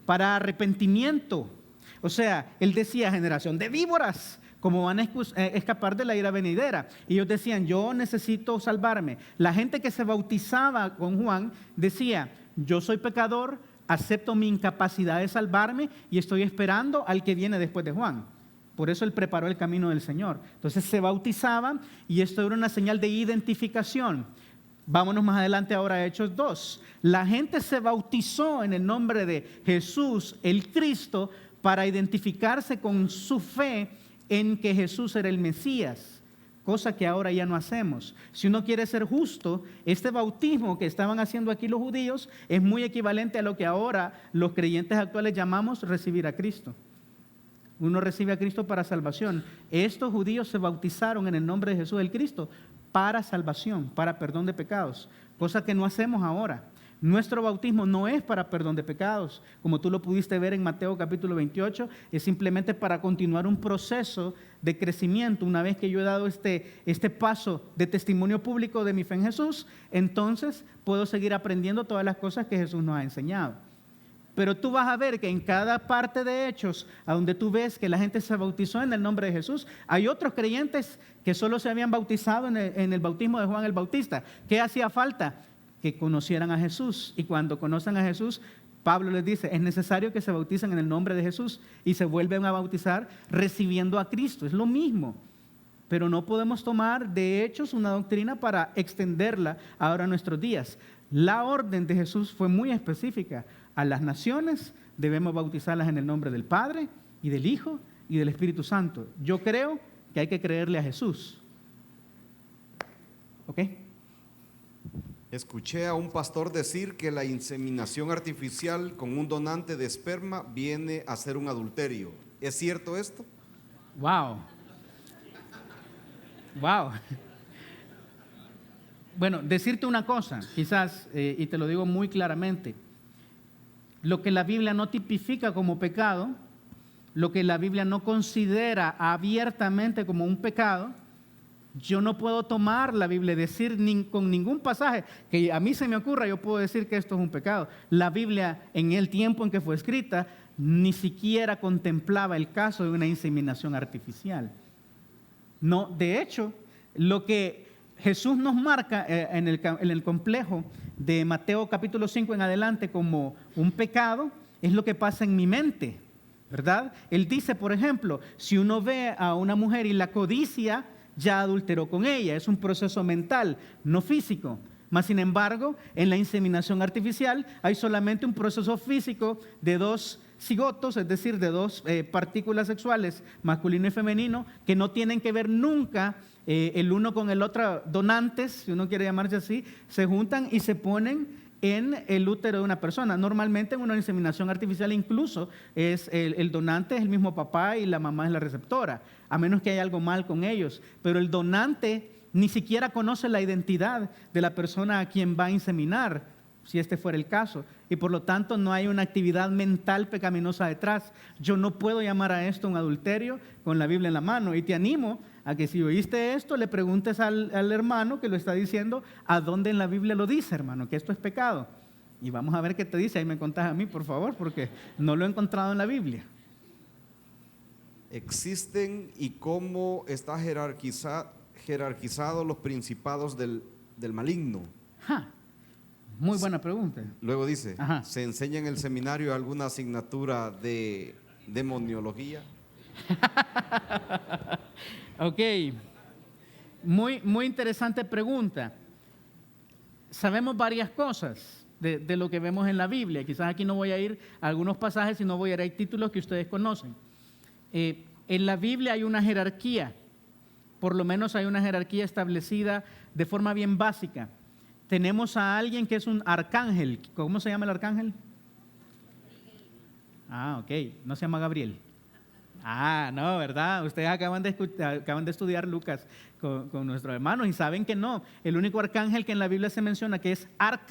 Para arrepentimiento. O sea, él decía, generación de víboras, ¿cómo van a escapar de la ira venidera? Y ellos decían, yo necesito salvarme. La gente que se bautizaba con Juan decía, yo soy pecador, acepto mi incapacidad de salvarme y estoy esperando al que viene después de Juan. Por eso él preparó el camino del Señor. Entonces se bautizaban y esto era una señal de identificación. Vámonos más adelante ahora a Hechos 2. La gente se bautizó en el nombre de Jesús, el Cristo, para identificarse con su fe en que Jesús era el Mesías. cosa que ahora ya no hacemos. Si uno quiere ser justo, este bautismo que estaban haciendo aquí los judíos es muy equivalente a lo que ahora los creyentes actuales llamamos recibir a Cristo. Uno recibe a Cristo para salvación. Estos judíos se bautizaron en el nombre de Jesús el Cristo para salvación, para perdón de pecados, cosa que no hacemos ahora. Nuestro bautismo no es para perdón de pecados, como tú lo pudiste ver en Mateo capítulo 28, es simplemente para continuar un proceso de crecimiento. Una vez que yo he dado este paso de testimonio público de mi fe en Jesús, entonces puedo seguir aprendiendo todas las cosas que Jesús nos ha enseñado. Pero tú vas a ver que en cada parte de Hechos, a donde tú ves que la gente se bautizó en el nombre de Jesús, hay otros creyentes que solo se habían bautizado en el bautismo de Juan el Bautista. ¿Qué hacía falta? Que conocieran a Jesús. Y cuando conocen a Jesús, Pablo les dice, es necesario que se bauticen en el nombre de Jesús, y se vuelven a bautizar recibiendo a Cristo. Es lo mismo. Pero no podemos tomar de Hechos una doctrina para extenderla ahora a nuestros días. La orden de Jesús fue muy específica. A las naciones debemos bautizarlas en el nombre del Padre y del Hijo y del Espíritu Santo. Yo creo que hay que creerle a Jesús. ¿Ok? Escuché a un pastor decir que la inseminación artificial con un donante de esperma viene a ser un adulterio. ¿Es cierto esto? Wow. Wow. Bueno, decirte una cosa, quizás, y te lo digo muy claramente. Lo que la Biblia no tipifica como pecado, lo que la Biblia no considera abiertamente como un pecado, yo no puedo tomar la Biblia y decir con ningún pasaje que a mí se me ocurra, yo puedo decir que esto es un pecado. La Biblia, en el tiempo en que fue escrita, ni siquiera contemplaba el caso de una inseminación artificial. No, de hecho, lo que Jesús nos marca en el complejo de Mateo capítulo 5 en adelante como un pecado es lo que pasa en mi mente, ¿verdad? Él dice, por ejemplo, si uno ve a una mujer y la codicia, ya adulteró con ella. Es un proceso mental, no físico. Mas, sin embargo, en la inseminación artificial hay solamente un proceso físico de dos cigotos, es decir, de dos partículas sexuales, masculino y femenino, que no tienen que ver nunca el uno con el otro. Donantes, si uno quiere llamarse así, se juntan y se ponen en el útero de una persona. Normalmente en una inseminación artificial incluso el donante es el mismo papá y la mamá es la receptora, a menos que haya algo mal con ellos. Pero el donante ni siquiera conoce la identidad de la persona a quien va a inseminar, si este fuera el caso, y por lo tanto no hay una actividad mental pecaminosa detrás. Yo no puedo llamar a esto un adulterio con la Biblia en la mano, y te animo a que si oíste esto le preguntes al hermano que lo está diciendo a dónde en la Biblia lo dice, hermano, que esto es pecado, y vamos a ver qué te dice. Ahí me contás a mí, por favor, porque no lo he encontrado en la Biblia. ¿Existen y cómo está jerarquizado los principados del maligno? Muy buena pregunta. Luego dice, Ajá. ¿se enseña en el seminario alguna asignatura de demoniología? Ok, muy interesante pregunta. Sabemos varias cosas de lo que vemos en la Biblia. Quizás aquí no voy a ir a algunos pasajes, sino voy a ir a títulos que ustedes conocen. En la Biblia hay una jerarquía, por lo menos hay una jerarquía establecida de forma bien básica. Tenemos a alguien que es un arcángel. ¿Cómo se llama el arcángel? Ok, no se llama Gabriel. No, ¿verdad? Ustedes acaban de estudiar Lucas con nuestros hermanos y saben que no. El único arcángel que en la Biblia se menciona, que es arc,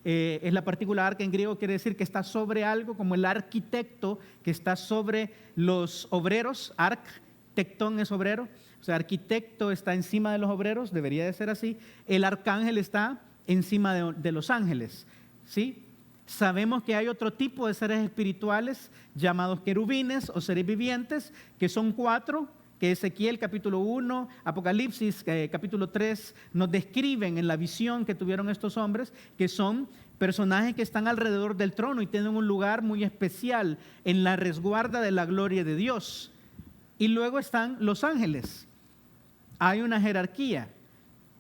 es la partícula arc en griego, quiere decir que está sobre algo, como el arquitecto que está sobre los obreros. Arc, tectón es obrero. O sea, arquitecto está encima de los obreros, debería de ser así. El arcángel está encima de los ángeles, ¿sí? Sabemos que hay otro tipo de seres espirituales llamados querubines o seres vivientes, que son 4, que Ezequiel capítulo 1, Apocalipsis capítulo 3 nos describen en la visión que tuvieron estos hombres, que son personajes que están alrededor del trono y tienen un lugar muy especial en la resguarda de la gloria de Dios. Y luego están los ángeles. Hay una jerarquía.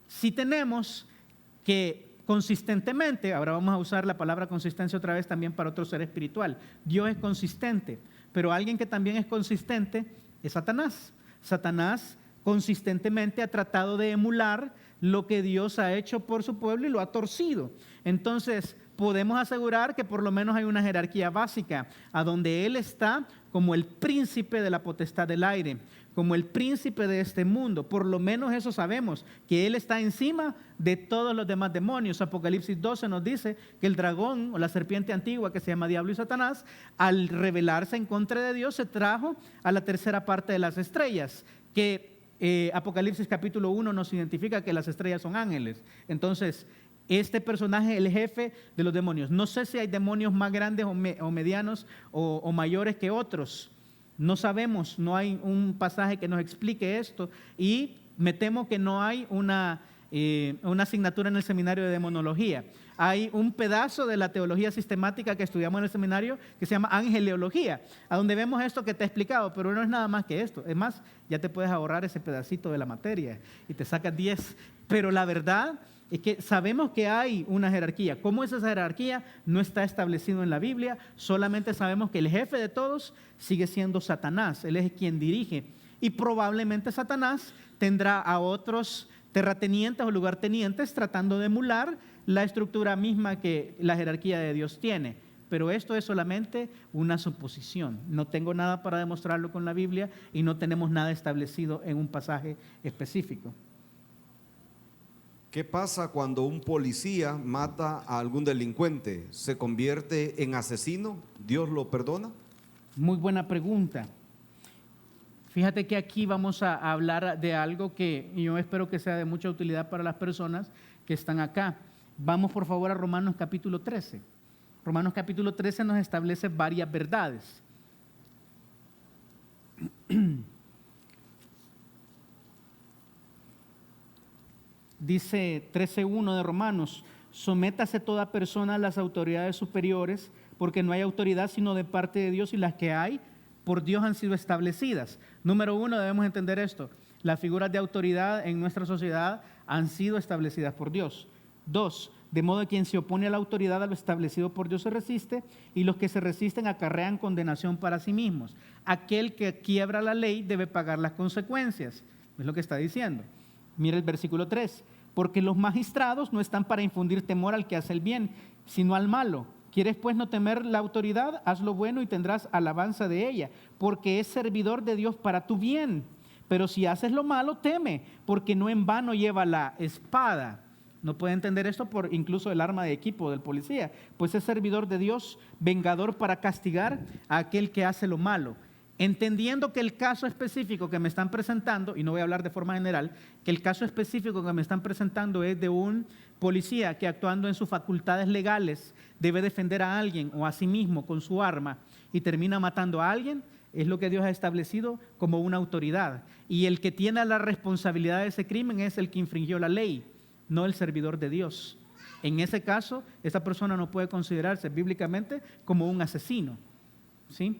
Si tenemos que consistentemente, ahora vamos a usar la palabra consistencia otra vez también para otro ser espiritual. Dios es consistente, pero alguien que también es consistente es Satanás. Satanás consistentemente ha tratado de emular lo que Dios ha hecho por su pueblo y lo ha torcido. Entonces, podemos asegurar que por lo menos hay una jerarquía básica, a donde Él está como el príncipe de la potestad del aire, como el príncipe de este mundo. Por lo menos eso sabemos, que Él está encima de todos los demás demonios. Apocalipsis 12 nos dice que el dragón o la serpiente antigua, que se llama Diablo y Satanás, al rebelarse en contra de Dios, se trajo a la tercera parte de las estrellas, que Apocalipsis capítulo 1 nos identifica que las estrellas son ángeles. Entonces, este personaje, el jefe de los demonios. No sé si hay demonios más grandes o medianos o mayores que otros. No sabemos, no hay un pasaje que nos explique esto. Y me temo que no hay una asignatura en el seminario de demonología. Hay un pedazo de la teología sistemática que estudiamos en el seminario que se llama angeleología, a donde vemos esto que te he explicado, pero no es nada más que esto. Es más, ya te puedes ahorrar ese pedacito de la materia y te sacas 10. Pero la verdad es que sabemos que hay una jerarquía. ¿Cómo es esa jerarquía? No está establecido en la Biblia. Solamente sabemos que el jefe de todos sigue siendo Satanás. Él es quien dirige. Y probablemente Satanás tendrá a otros terratenientes o lugartenientes tratando de emular la estructura misma que la jerarquía de Dios tiene. Pero esto es solamente una suposición. No tengo nada para demostrarlo con la Biblia y no tenemos nada establecido en un pasaje específico. ¿Qué pasa cuando un policía mata a algún delincuente? ¿Se convierte en asesino? ¿Dios lo perdona? Muy buena pregunta. Fíjate que aquí vamos a hablar de algo que yo espero que sea de mucha utilidad para las personas que están acá. Vamos por favor a Romanos capítulo 13. Romanos capítulo 13 nos establece varias verdades. Dice 13:1 de Romanos: sométase toda persona a las autoridades superiores, porque no hay autoridad sino de parte de Dios, y las que hay por Dios han sido establecidas. Número 1, debemos entender esto: las figuras de autoridad en nuestra sociedad han sido establecidas por Dios. 2, de modo que quien se opone a la autoridad, a lo establecido por Dios, se resiste, y los que se resisten acarrean condenación para sí mismos. Aquel que quiebra la ley debe pagar las consecuencias. Es lo que está diciendo. Mira el versículo 3. Porque los magistrados no están para infundir temor al que hace el bien, sino al malo. ¿Quieres pues no temer la autoridad? Haz lo bueno y tendrás alabanza de ella, porque es servidor de Dios para tu bien. Pero si haces lo malo, teme, porque no en vano lleva la espada. No puede entender esto por incluso el arma de equipo del policía, pues es servidor de Dios, vengador para castigar a aquel que hace lo malo. Entendiendo que el caso específico que me están presentando, y no voy a hablar de forma general, que el caso específico que me están presentando es de un policía que, actuando en sus facultades legales, debe defender a alguien o a sí mismo con su arma y termina matando a alguien, es lo que Dios ha establecido como una autoridad. Y el que tiene la responsabilidad de ese crimen es el que infringió la ley, no el servidor de Dios. En ese caso, esa persona no puede considerarse bíblicamente como un asesino, ¿sí?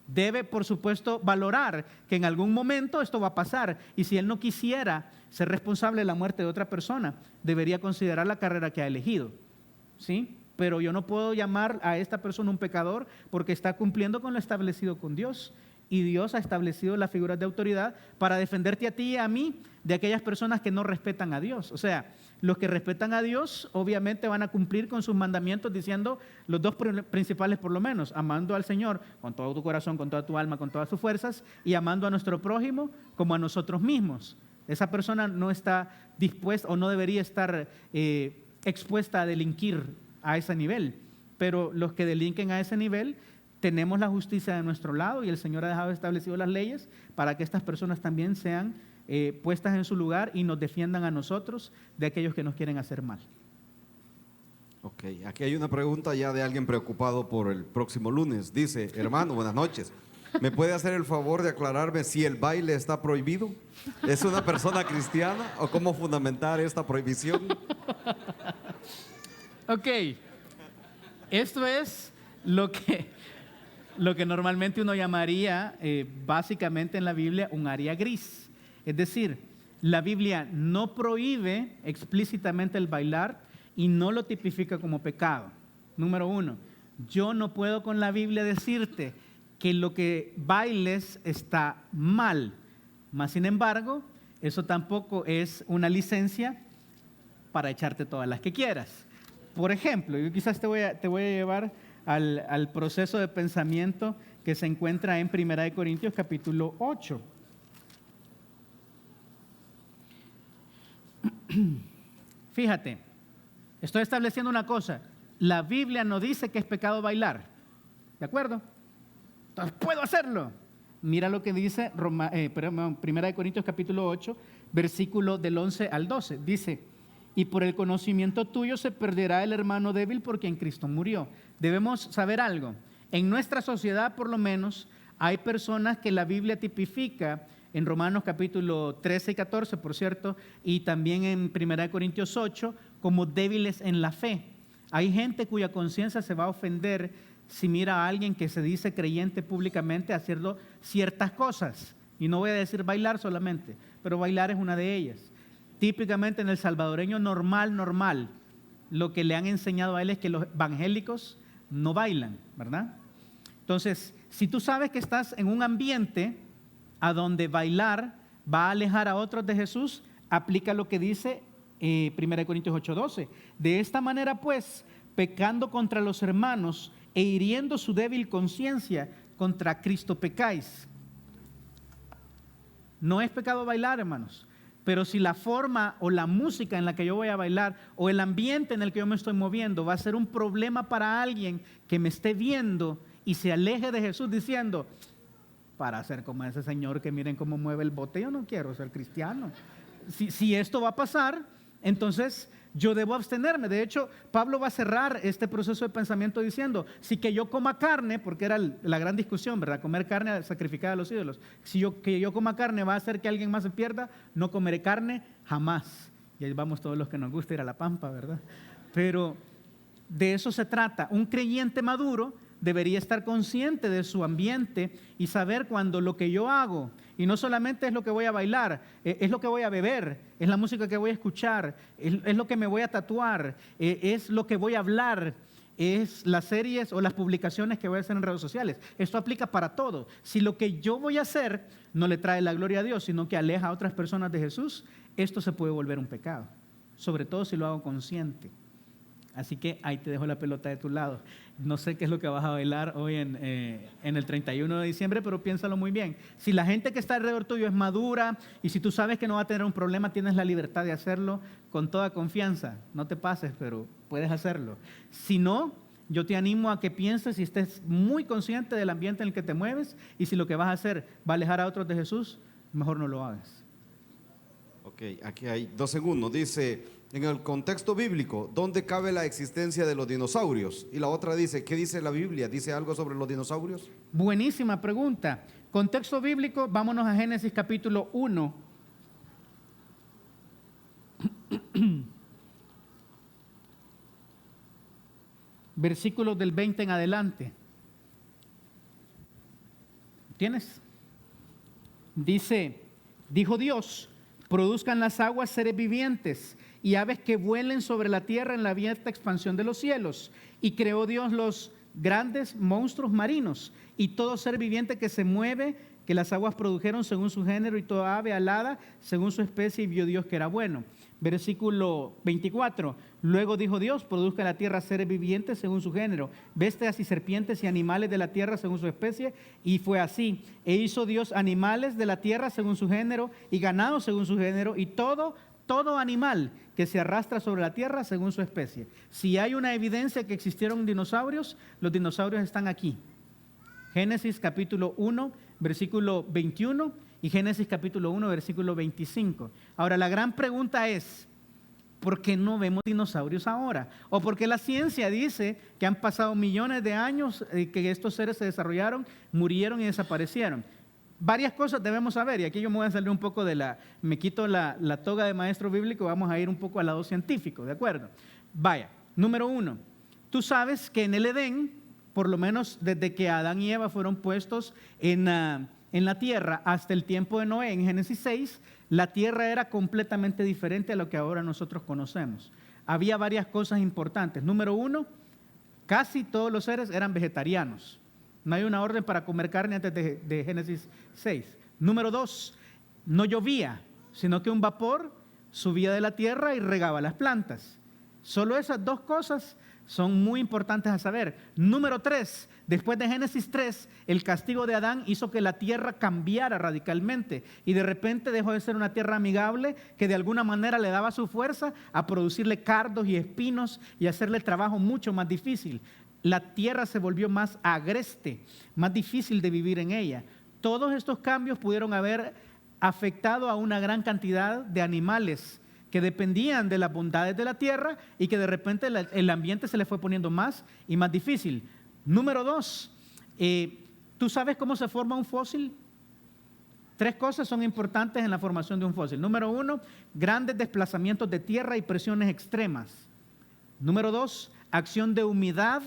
Debe, por supuesto, valorar que en algún momento esto va a pasar, y si él no quisiera ser responsable de la muerte de otra persona, debería considerar la carrera que ha elegido, ¿sí? Pero yo no puedo llamar a esta persona un pecador porque está cumpliendo con lo establecido con Dios, y Dios ha establecido las figuras de autoridad para defenderte a ti y a mí de aquellas personas que no respetan a Dios. O sea, los que respetan a Dios obviamente van a cumplir con sus mandamientos, diciendo los dos principales por lo menos: amando al Señor con todo tu corazón, con toda tu alma, con todas tus fuerzas, y amando a nuestro prójimo como a nosotros mismos. Esa persona no está dispuesta o no debería estar expuesta a delinquir a ese nivel, pero los que delinquen a ese nivel, tenemos la justicia de nuestro lado, y el Señor ha dejado establecido las leyes para que estas personas también sean puestas en su lugar y nos defiendan a nosotros de aquellos que nos quieren hacer mal. Ok, aquí hay una pregunta ya de alguien preocupado por el próximo lunes. Dice: hermano, buenas noches. ¿Me puede hacer el favor de aclararme si el baile está prohibido? ¿Es una persona cristiana o cómo fundamentar esta prohibición? Ok, esto es lo que normalmente uno llamaría básicamente en la Biblia un área gris. Es decir, la Biblia no prohíbe explícitamente el bailar y no lo tipifica como pecado. Número 1, yo no puedo con la Biblia decirte que lo que bailes está mal, mas sin embargo, eso tampoco es una licencia para echarte todas las que quieras. Por ejemplo, yo quizás te voy a llevar al proceso de pensamiento que se encuentra en 1 Corintios capítulo 8. Fíjate, estoy estableciendo una cosa. La Biblia no dice que es pecado bailar, ¿de acuerdo? Entonces puedo hacerlo. Mira lo que dice 1 Corintios capítulo 8, versículo del 11 al 12. Dice: y por el conocimiento tuyo se perderá el hermano débil por quien Cristo murió. Debemos saber algo. En nuestra sociedad, por lo menos, hay personas que la Biblia tipifica en Romanos capítulo 13 y 14, por cierto, y también en 1 Corintios 8, como débiles en la fe. Hay gente cuya conciencia se va a ofender si mira a alguien que se dice creyente públicamente haciendo ciertas cosas. Y no voy a decir bailar solamente, pero bailar es una de ellas. Típicamente en el salvadoreño normal, lo que le han enseñado a él es que los evangélicos no bailan, ¿verdad? Entonces, si tú sabes que estás en un ambiente a donde bailar va a alejar a otros de Jesús, aplica lo que dice 1 Corintios 8:12. De esta manera, pues, pecando contra los hermanos e hiriendo su débil conciencia, contra Cristo pecáis. No es pecado bailar, hermanos, pero si la forma o la música en la que yo voy a bailar o el ambiente en el que yo me estoy moviendo va a ser un problema para alguien que me esté viendo y se aleje de Jesús diciendo: para ser como ese señor que miren cómo mueve el bote, yo no quiero ser cristiano. Si esto va a pasar, entonces yo debo abstenerme. De hecho, Pablo va a cerrar este proceso de pensamiento diciendo: si que yo coma carne, porque era la gran discusión, ¿verdad? Comer carne sacrificada a los ídolos. Que yo coma carne va a hacer que alguien más se pierda, no comeré carne jamás. Y ahí vamos todos los que nos gusta ir a la pampa, ¿verdad? Pero de eso se trata. Un creyente maduro debería estar consciente de su ambiente y saber cuando lo que yo hago, y no solamente es lo que voy a bailar, es lo que voy a beber, es la música que voy a escuchar, es lo que me voy a tatuar, es lo que voy a hablar, es las series o las publicaciones que voy a hacer en redes sociales. Esto aplica para todo. Si lo que yo voy a hacer no le trae la gloria a Dios, sino que aleja a otras personas de Jesús, esto se puede volver un pecado, sobre todo si lo hago consciente. Así que ahí te dejo la pelota de tu lado. No sé qué es lo que vas a bailar hoy en el 31 de diciembre, pero piénsalo muy bien. Si la gente que está alrededor tuyo es madura y si tú sabes que no va a tener un problema, tienes la libertad de hacerlo con toda confianza. No te pases, pero puedes hacerlo. Si no, yo te animo a que pienses y estés muy consciente del ambiente en el que te mueves, y si lo que vas a hacer va a alejar a otros de Jesús, mejor no lo hagas. Ok, aquí hay 2 segundos. Dice: en el contexto bíblico, ¿dónde cabe la existencia de los dinosaurios? Y la otra dice: ¿qué dice la Biblia? ¿Dice algo sobre los dinosaurios? Buenísima pregunta. Contexto bíblico, vámonos a Génesis capítulo 1. Versículos del 20 en adelante. ¿Tienes? Dice: dijo Dios: produzcan las aguas seres vivientes y aves que vuelen sobre la tierra en la abierta expansión de los cielos. Y creó Dios los grandes monstruos marinos y todo ser viviente que se mueve, que las aguas produjeron según su género, y toda ave alada según su especie, y vio Dios que era bueno. Versículo 24. Luego dijo Dios: produzca la tierra seres vivientes según su género, bestias y serpientes y animales de la tierra según su especie, y fue así. E hizo Dios animales de la tierra según su género, y ganado según su género, y todo animal que se arrastra sobre la tierra según su especie. Si hay una evidencia que existieron dinosaurios, los dinosaurios están aquí. Génesis capítulo 1, versículo 21 y Génesis capítulo 1, versículo 25. Ahora, la gran pregunta es: ¿por qué no vemos dinosaurios ahora? ¿O por qué la ciencia dice que han pasado millones de años que estos seres se desarrollaron, murieron y desaparecieron? Varias cosas debemos saber, y aquí yo me voy a salir un poco me quito la toga de maestro bíblico, vamos a ir un poco al lado científico, ¿de acuerdo? Vaya, número 1, tú sabes que en el Edén, por lo menos desde que Adán y Eva fueron puestos en la tierra hasta el tiempo de Noé, en Génesis 6, la tierra era completamente diferente a lo que ahora nosotros conocemos. Había varias cosas importantes. Número 1, casi todos los seres eran vegetarianos. No hay una orden para comer carne antes de Génesis 6. Número 2, no llovía. sino que un vapor subía de la tierra y regaba las plantas. Solo esas dos cosas son muy importantes a saber. Número 3, después de Génesis 3, el castigo de Adán hizo que la tierra cambiara radicalmente y de repente dejó de ser una tierra amigable que de alguna manera le daba su fuerza a producirle cardos y espinos y hacerle el trabajo mucho más difícil. La tierra se volvió más agreste, más difícil de vivir en ella. Todos estos cambios pudieron haber afectado a una gran cantidad de animales que dependían de las bondades de la tierra y que de repente el ambiente se les fue poniendo más y más difícil. Número 2, ¿tú sabes cómo se forma un fósil? 3 cosas son importantes en la formación de un fósil. Número 1, grandes desplazamientos de tierra y presiones extremas. Número 2, acción de humedad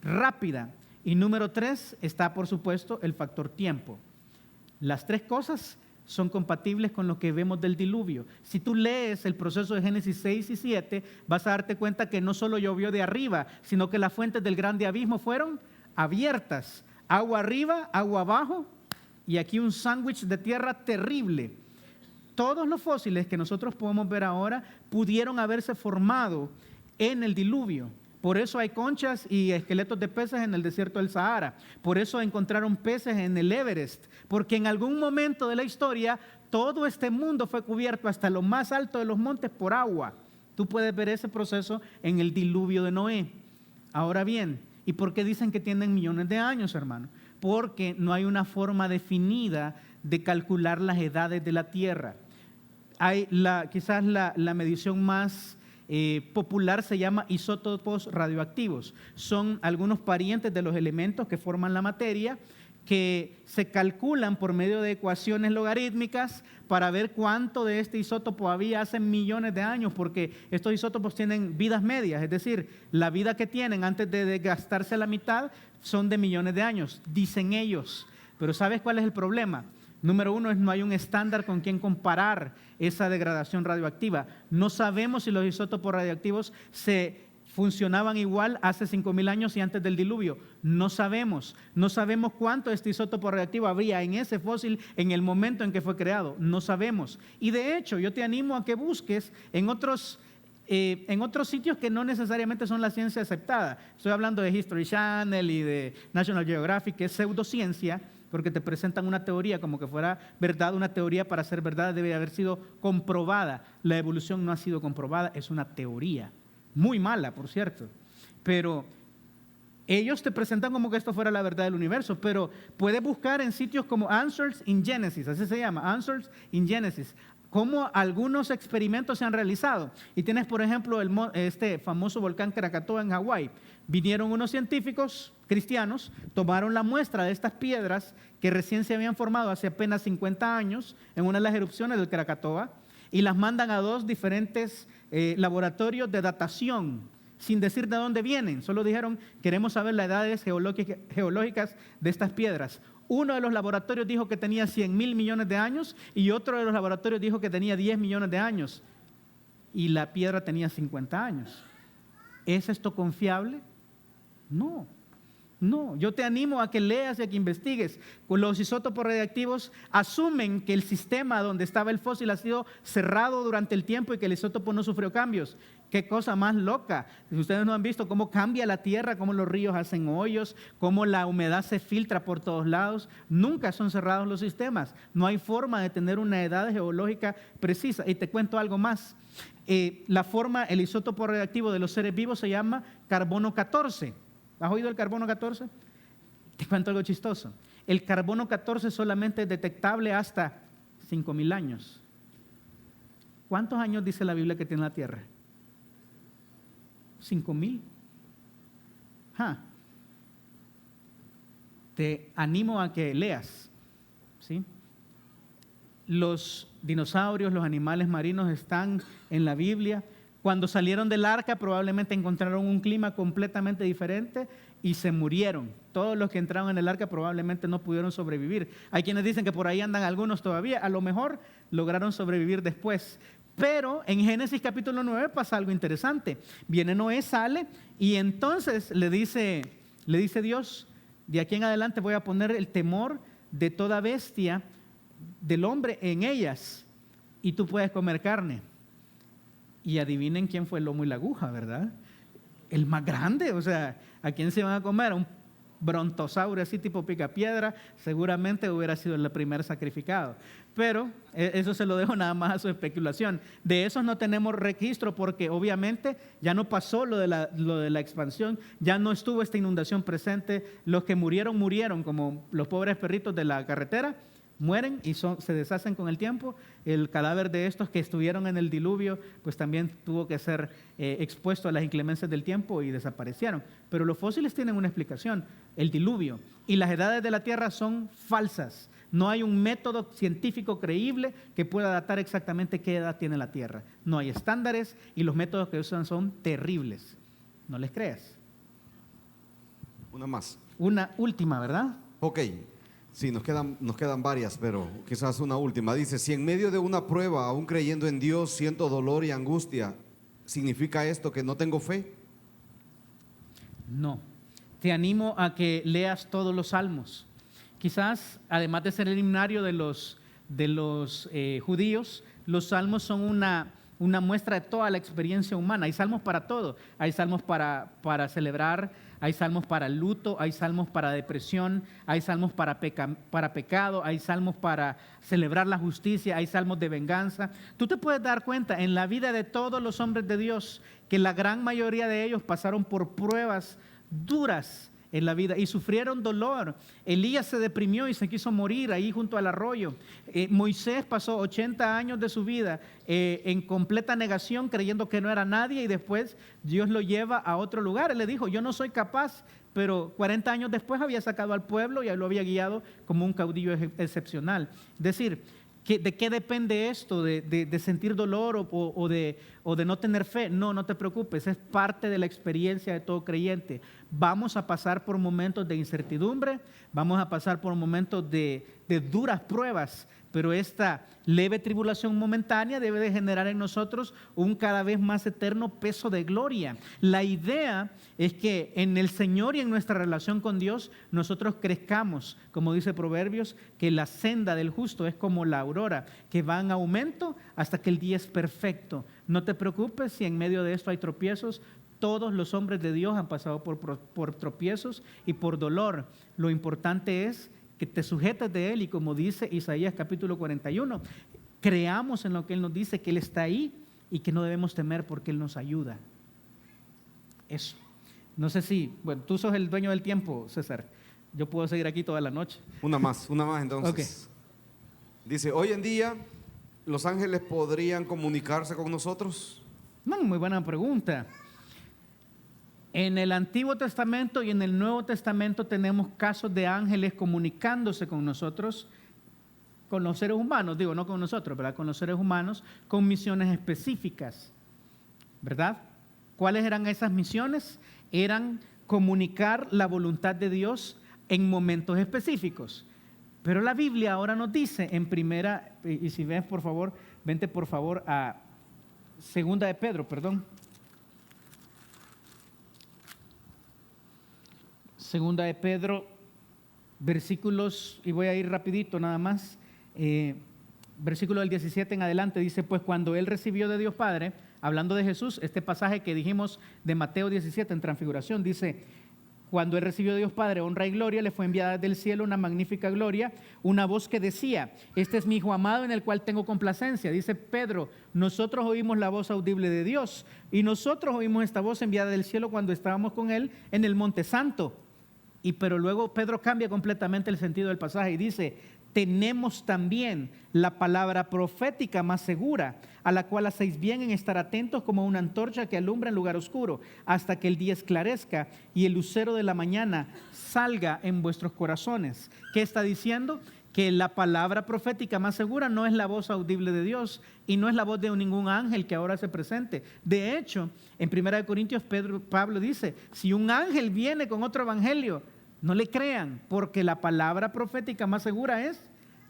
rápida. Y número 3, está por supuesto el factor tiempo. Las 3 cosas son compatibles con lo que vemos del diluvio. Si tú lees el proceso de Génesis 6 y 7, vas a darte cuenta que no solo llovió de arriba, sino que las fuentes del grande abismo fueron abiertas. Agua arriba, agua abajo, y aquí un sándwich de tierra terrible. Todos los fósiles que nosotros podemos ver ahora pudieron haberse formado en el diluvio. Por eso hay conchas y esqueletos de peces en el desierto del Sahara. Por eso encontraron peces en el Everest. Porque en algún momento de la historia, todo este mundo fue cubierto hasta lo más alto de los montes por agua. Tú puedes ver ese proceso en el diluvio de Noé. Ahora bien, ¿y por qué dicen que tienen millones de años, hermano? Porque no hay una forma definida de calcular las edades de la Tierra. Hay quizás la medición más popular se llama isótopos radioactivos. Son algunos parientes de los elementos que forman la materia que se calculan por medio de ecuaciones logarítmicas para ver cuánto de este isótopo había hace millones de años, porque estos isótopos tienen vidas medias, es decir, la vida que tienen antes de desgastarse a la mitad son de millones de años, dicen ellos. Pero ¿sabes cuál es el problema? Número 1 es no hay un estándar con quien comparar esa degradación radioactiva. No sabemos si los isótopos radioactivos se funcionaban igual hace 5,000 años y antes del diluvio. No sabemos. No sabemos cuánto este isótopo radioactivo habría en ese fósil en el momento en que fue creado. No sabemos. Y de hecho, yo te animo a que busques en otros sitios que no necesariamente son la ciencia aceptada. Estoy hablando de History Channel y de National Geographic, que es pseudociencia, porque te presentan una teoría como que fuera verdad. Una teoría, para ser verdad, debe haber sido comprobada. La evolución no ha sido comprobada, es una teoría. Muy mala, por cierto. Pero ellos te presentan como que esto fuera la verdad del universo, pero puedes buscar en sitios como Answers in Genesis, así se llama, Answers in Genesis, cómo algunos experimentos se han realizado. Y tienes, por ejemplo, este famoso volcán Krakatoa en Hawái. Vinieron unos científicos cristianos, tomaron la muestra de estas piedras que recién se habían formado hace apenas 50 años en una de las erupciones del Krakatoa y las mandan a 2 diferentes laboratorios de datación, sin decir de dónde vienen. Solo dijeron, queremos saber las edades geológicas de estas piedras. Uno de los laboratorios dijo que tenía 100,000 millones de años y otro de los laboratorios dijo que tenía 10 millones de años y la piedra tenía 50 años. ¿Es esto confiable? No. No, yo te animo a que leas y a que investigues. Los isótopos radiactivos asumen que el sistema donde estaba el fósil ha sido cerrado durante el tiempo y que el isótopo no sufrió cambios. Qué cosa más loca. Ustedes no han visto cómo cambia la tierra, cómo los ríos hacen hoyos, cómo la humedad se filtra por todos lados. Nunca son cerrados los sistemas. No hay forma de tener una edad geológica precisa. Y te cuento algo más. El isótopo radiactivo de los seres vivos se llama carbono 14. ¿Has oído el carbono 14? Te cuento algo chistoso. El carbono 14 solamente es detectable hasta 5,000 años. ¿Cuántos años dice la Biblia que tiene la Tierra? 5,000. Te animo a que leas, ¿sí? Los dinosaurios, los animales marinos están en la Biblia. Cuando salieron del arca probablemente encontraron un clima completamente diferente y se murieron. Todos los que entraron en el arca probablemente no pudieron sobrevivir. Hay quienes dicen que por ahí andan algunos todavía, a lo mejor lograron sobrevivir después. Pero en Génesis capítulo 9 pasa algo interesante. Viene Noé, sale y entonces le dice Dios, de aquí en adelante voy a poner el temor de toda bestia del hombre en ellas. y tú puedes comer carne. Y adivinen quién fue el lomo y la aguja, ¿verdad? El más grande, o sea, ¿a quién se van a comer? Un brontosaurio así tipo picapiedra, seguramente hubiera sido el primer sacrificado. Pero eso se lo dejo nada más a su especulación. De esos no tenemos registro porque obviamente ya no pasó lo de la expansión, ya no estuvo esta inundación presente. Los que murieron, murieron, como los pobres perritos de la carretera, mueren y se deshacen con el tiempo. El cadáver de estos que estuvieron en el diluvio, pues también tuvo que ser expuesto a las inclemencias del tiempo y desaparecieron. Pero los fósiles tienen una explicación, el diluvio. Y las edades de la Tierra son falsas. No hay un método científico creíble que pueda datar exactamente qué edad tiene la Tierra. No hay estándares y los métodos que usan son terribles. No les creas. Una más. Una última, ¿verdad? Ok. Sí, nos quedan varias, pero quizás una última. Dice, si en medio de una prueba, aún creyendo en Dios, siento dolor y angustia, ¿significa esto que no tengo fe? No. Te animo a que leas todos los salmos. Quizás, además de ser el himnario de los judíos, los salmos son una muestra de toda la experiencia humana. Hay salmos para todo. Hay salmos para celebrar, hay salmos para el luto, hay salmos para depresión, hay salmos para pecado, hay salmos para celebrar la justicia, hay salmos de venganza. Tú te puedes dar cuenta en la vida de todos los hombres de Dios que la gran mayoría de ellos pasaron por pruebas duras en la vida y sufrieron dolor. Elías se deprimió y se quiso morir ahí junto al arroyo. Moisés pasó 80 años de su vida en completa negación, creyendo que no era nadie, y después Dios lo lleva a otro lugar. Él le dijo, yo no soy capaz, pero 40 años después había sacado al pueblo y lo había guiado como un caudillo excepcional. Es decir, ¿de qué depende esto? ¿De sentir dolor o de no tener fe? No te preocupes, es parte de la experiencia de todo creyente. Vamos a pasar por momentos de incertidumbre, vamos a pasar por momentos de duras pruebas, pero esta leve tribulación momentánea debe de generar en nosotros un cada vez más eterno peso de gloria. La idea es que en el Señor y en nuestra relación con Dios nosotros crezcamos, como dice Proverbios, que la senda del justo es como la aurora, que va en aumento hasta que el día es perfecto. No te preocupes si en medio de esto hay tropiezos. Todos los hombres de Dios han pasado por tropiezos y por dolor. Lo importante es que te sujetes de Él y, como dice Isaías capítulo 41, creamos en lo que Él nos dice, que Él está ahí y que no debemos temer porque Él nos ayuda. Eso. No sé si, bueno, tú sos el dueño del tiempo, César. Yo puedo seguir aquí toda la noche. Una más entonces. Okay. Dice, hoy en día, ¿los ángeles podrían comunicarse con nosotros? Muy buena pregunta. En el Antiguo Testamento y en el Nuevo Testamento tenemos casos de ángeles comunicándose con nosotros, con los seres humanos, digo, no con nosotros, ¿verdad? Con los seres humanos, con misiones específicas, ¿verdad? ¿Cuáles eran esas misiones? Eran comunicar la voluntad de Dios en momentos específicos. Pero la Biblia ahora nos dice en primera, y si ves por favor, vente por favor a segunda de Pedro, Segunda de Pedro, versículos, y voy a ir rapidito nada más, versículo del 17 en adelante, dice, pues cuando Él recibió de Dios Padre, hablando de Jesús, este pasaje que dijimos de Mateo 17 en Transfiguración, dice, cuando Él recibió de Dios Padre honra y gloria, le fue enviada del cielo una magnífica gloria, una voz que decía, este es mi Hijo amado en el cual tengo complacencia. Dice Pedro, nosotros oímos la voz audible de Dios y nosotros oímos esta voz enviada del cielo cuando estábamos con Él en el Monte Santo. Pero luego Pedro cambia completamente el sentido del pasaje y dice, tenemos también la palabra profética más segura, a la cual hacéis bien en estar atentos como una antorcha que alumbra en lugar oscuro, hasta que el día esclarezca y el lucero de la mañana salga en vuestros corazones. ¿Qué está diciendo? Que la palabra profética más segura no es la voz audible de Dios y no es la voz de ningún ángel que ahora se presente. De hecho, en 1 Corintios Pablo dice, si un ángel viene con otro evangelio, no le crean, porque la palabra profética más segura es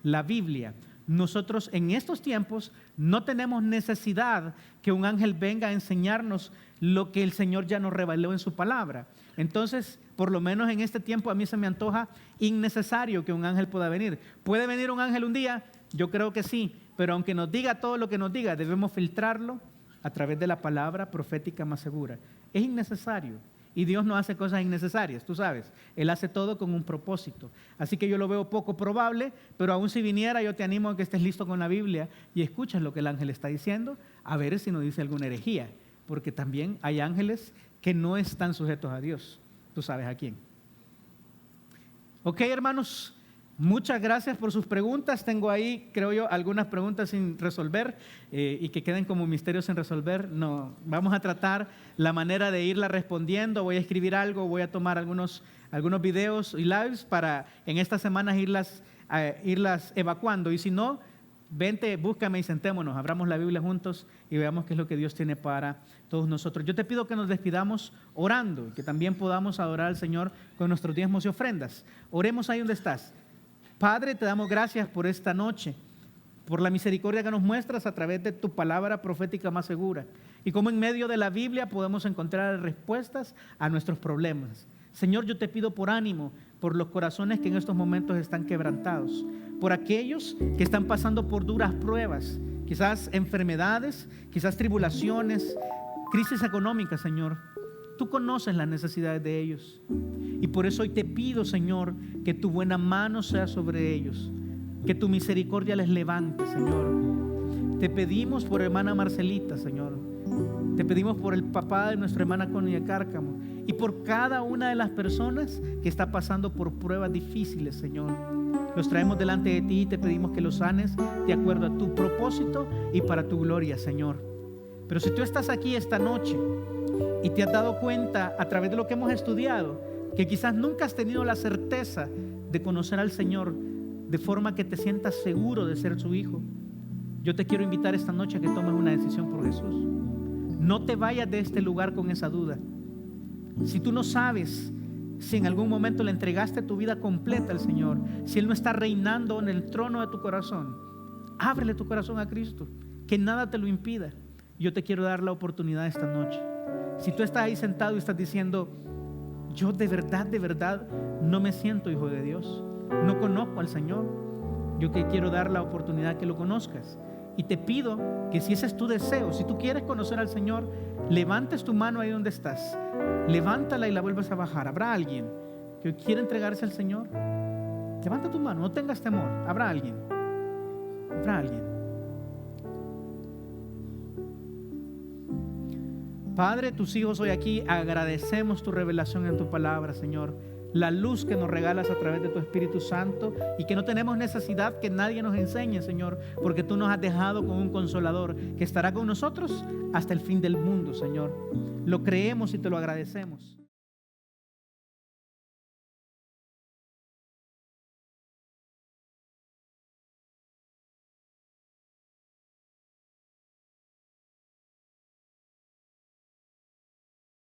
la Biblia. Nosotros en estos tiempos no tenemos necesidad que un ángel venga a enseñarnos lo que el Señor ya nos reveló en su palabra. Entonces, por lo menos en este tiempo a mí se me antoja innecesario que un ángel pueda venir. ¿Puede venir un ángel un día? Yo creo que sí, pero aunque nos diga todo lo que nos diga, debemos filtrarlo a través de la palabra profética más segura. Es innecesario. Y Dios no hace cosas innecesarias, tú sabes. Él hace todo con un propósito. Así que yo lo veo poco probable, pero aún si viniera, yo te animo a que estés listo con la Biblia y escuches lo que el ángel está diciendo, a ver si no dice alguna herejía. Porque también hay ángeles que no están sujetos a Dios. Tú sabes a quién. Ok, hermanos, muchas gracias por sus preguntas. Tengo ahí, creo yo, algunas preguntas sin resolver y que queden como misterios sin resolver. No, vamos a tratar la manera de irla respondiendo. Voy a escribir algo, voy a tomar algunos videos y lives para en estas semanas irlas evacuando. Y si no, vente, búscame y sentémonos, abramos la Biblia juntos y veamos qué es lo que Dios tiene para todos nosotros. Yo te pido que nos despidamos orando y que también podamos adorar al Señor con nuestros diezmos y ofrendas. Oremos ahí donde estás. Padre, te damos gracias por esta noche, por la misericordia que nos muestras a través de tu palabra profética más segura y cómo en medio de la Biblia podemos encontrar respuestas a nuestros problemas. Señor, yo te pido por ánimo, por los corazones que en estos momentos están quebrantados, por aquellos que están pasando por duras pruebas, quizás enfermedades, quizás tribulaciones, crisis económicas, Señor. Tú conoces las necesidades de ellos. Y por eso hoy te pido, Señor, que tu buena mano sea sobre ellos, que tu misericordia les levante, Señor. Te pedimos por hermana Marcelita, Señor. Te pedimos por el papá de nuestra hermana Connie de Cárcamo y por cada una de las personas que está pasando por pruebas difíciles, Señor. Los traemos delante de ti y te pedimos que los sanes de acuerdo a tu propósito y para tu gloria, Señor. Pero si tú estás aquí esta noche y te has dado cuenta a través de lo que hemos estudiado, que quizás nunca has tenido la certeza de conocer al Señor de forma que te sientas seguro de ser su hijo, yo te quiero invitar esta noche a que tomes una decisión por Jesús. No te vayas de este lugar con esa duda. Si tú no sabes si en algún momento le entregaste tu vida completa al Señor, si Él no está reinando en el trono de tu corazón, ábrele tu corazón a Cristo, que nada te lo impida. Yo te quiero dar la oportunidad esta noche. Si tú estás ahí sentado y estás diciendo, yo de verdad no me siento hijo de Dios, no conozco al Señor, yo te quiero dar la oportunidad que lo conozcas. Y te pido que si ese es tu deseo, si tú quieres conocer al Señor, levantes tu mano ahí donde estás, levántala y la vuelves a bajar. ¿Habrá alguien que quiera entregarse al Señor? Levanta tu mano, no tengas temor. ¿Habrá alguien? ¿Habrá alguien? Padre, tus hijos hoy aquí agradecemos tu revelación en tu palabra, Señor. La luz que nos regalas a través de tu Espíritu Santo y que no tenemos necesidad que nadie nos enseñe, Señor, porque tú nos has dejado con un consolador que estará con nosotros hasta el fin del mundo, Señor. Lo creemos y te lo agradecemos.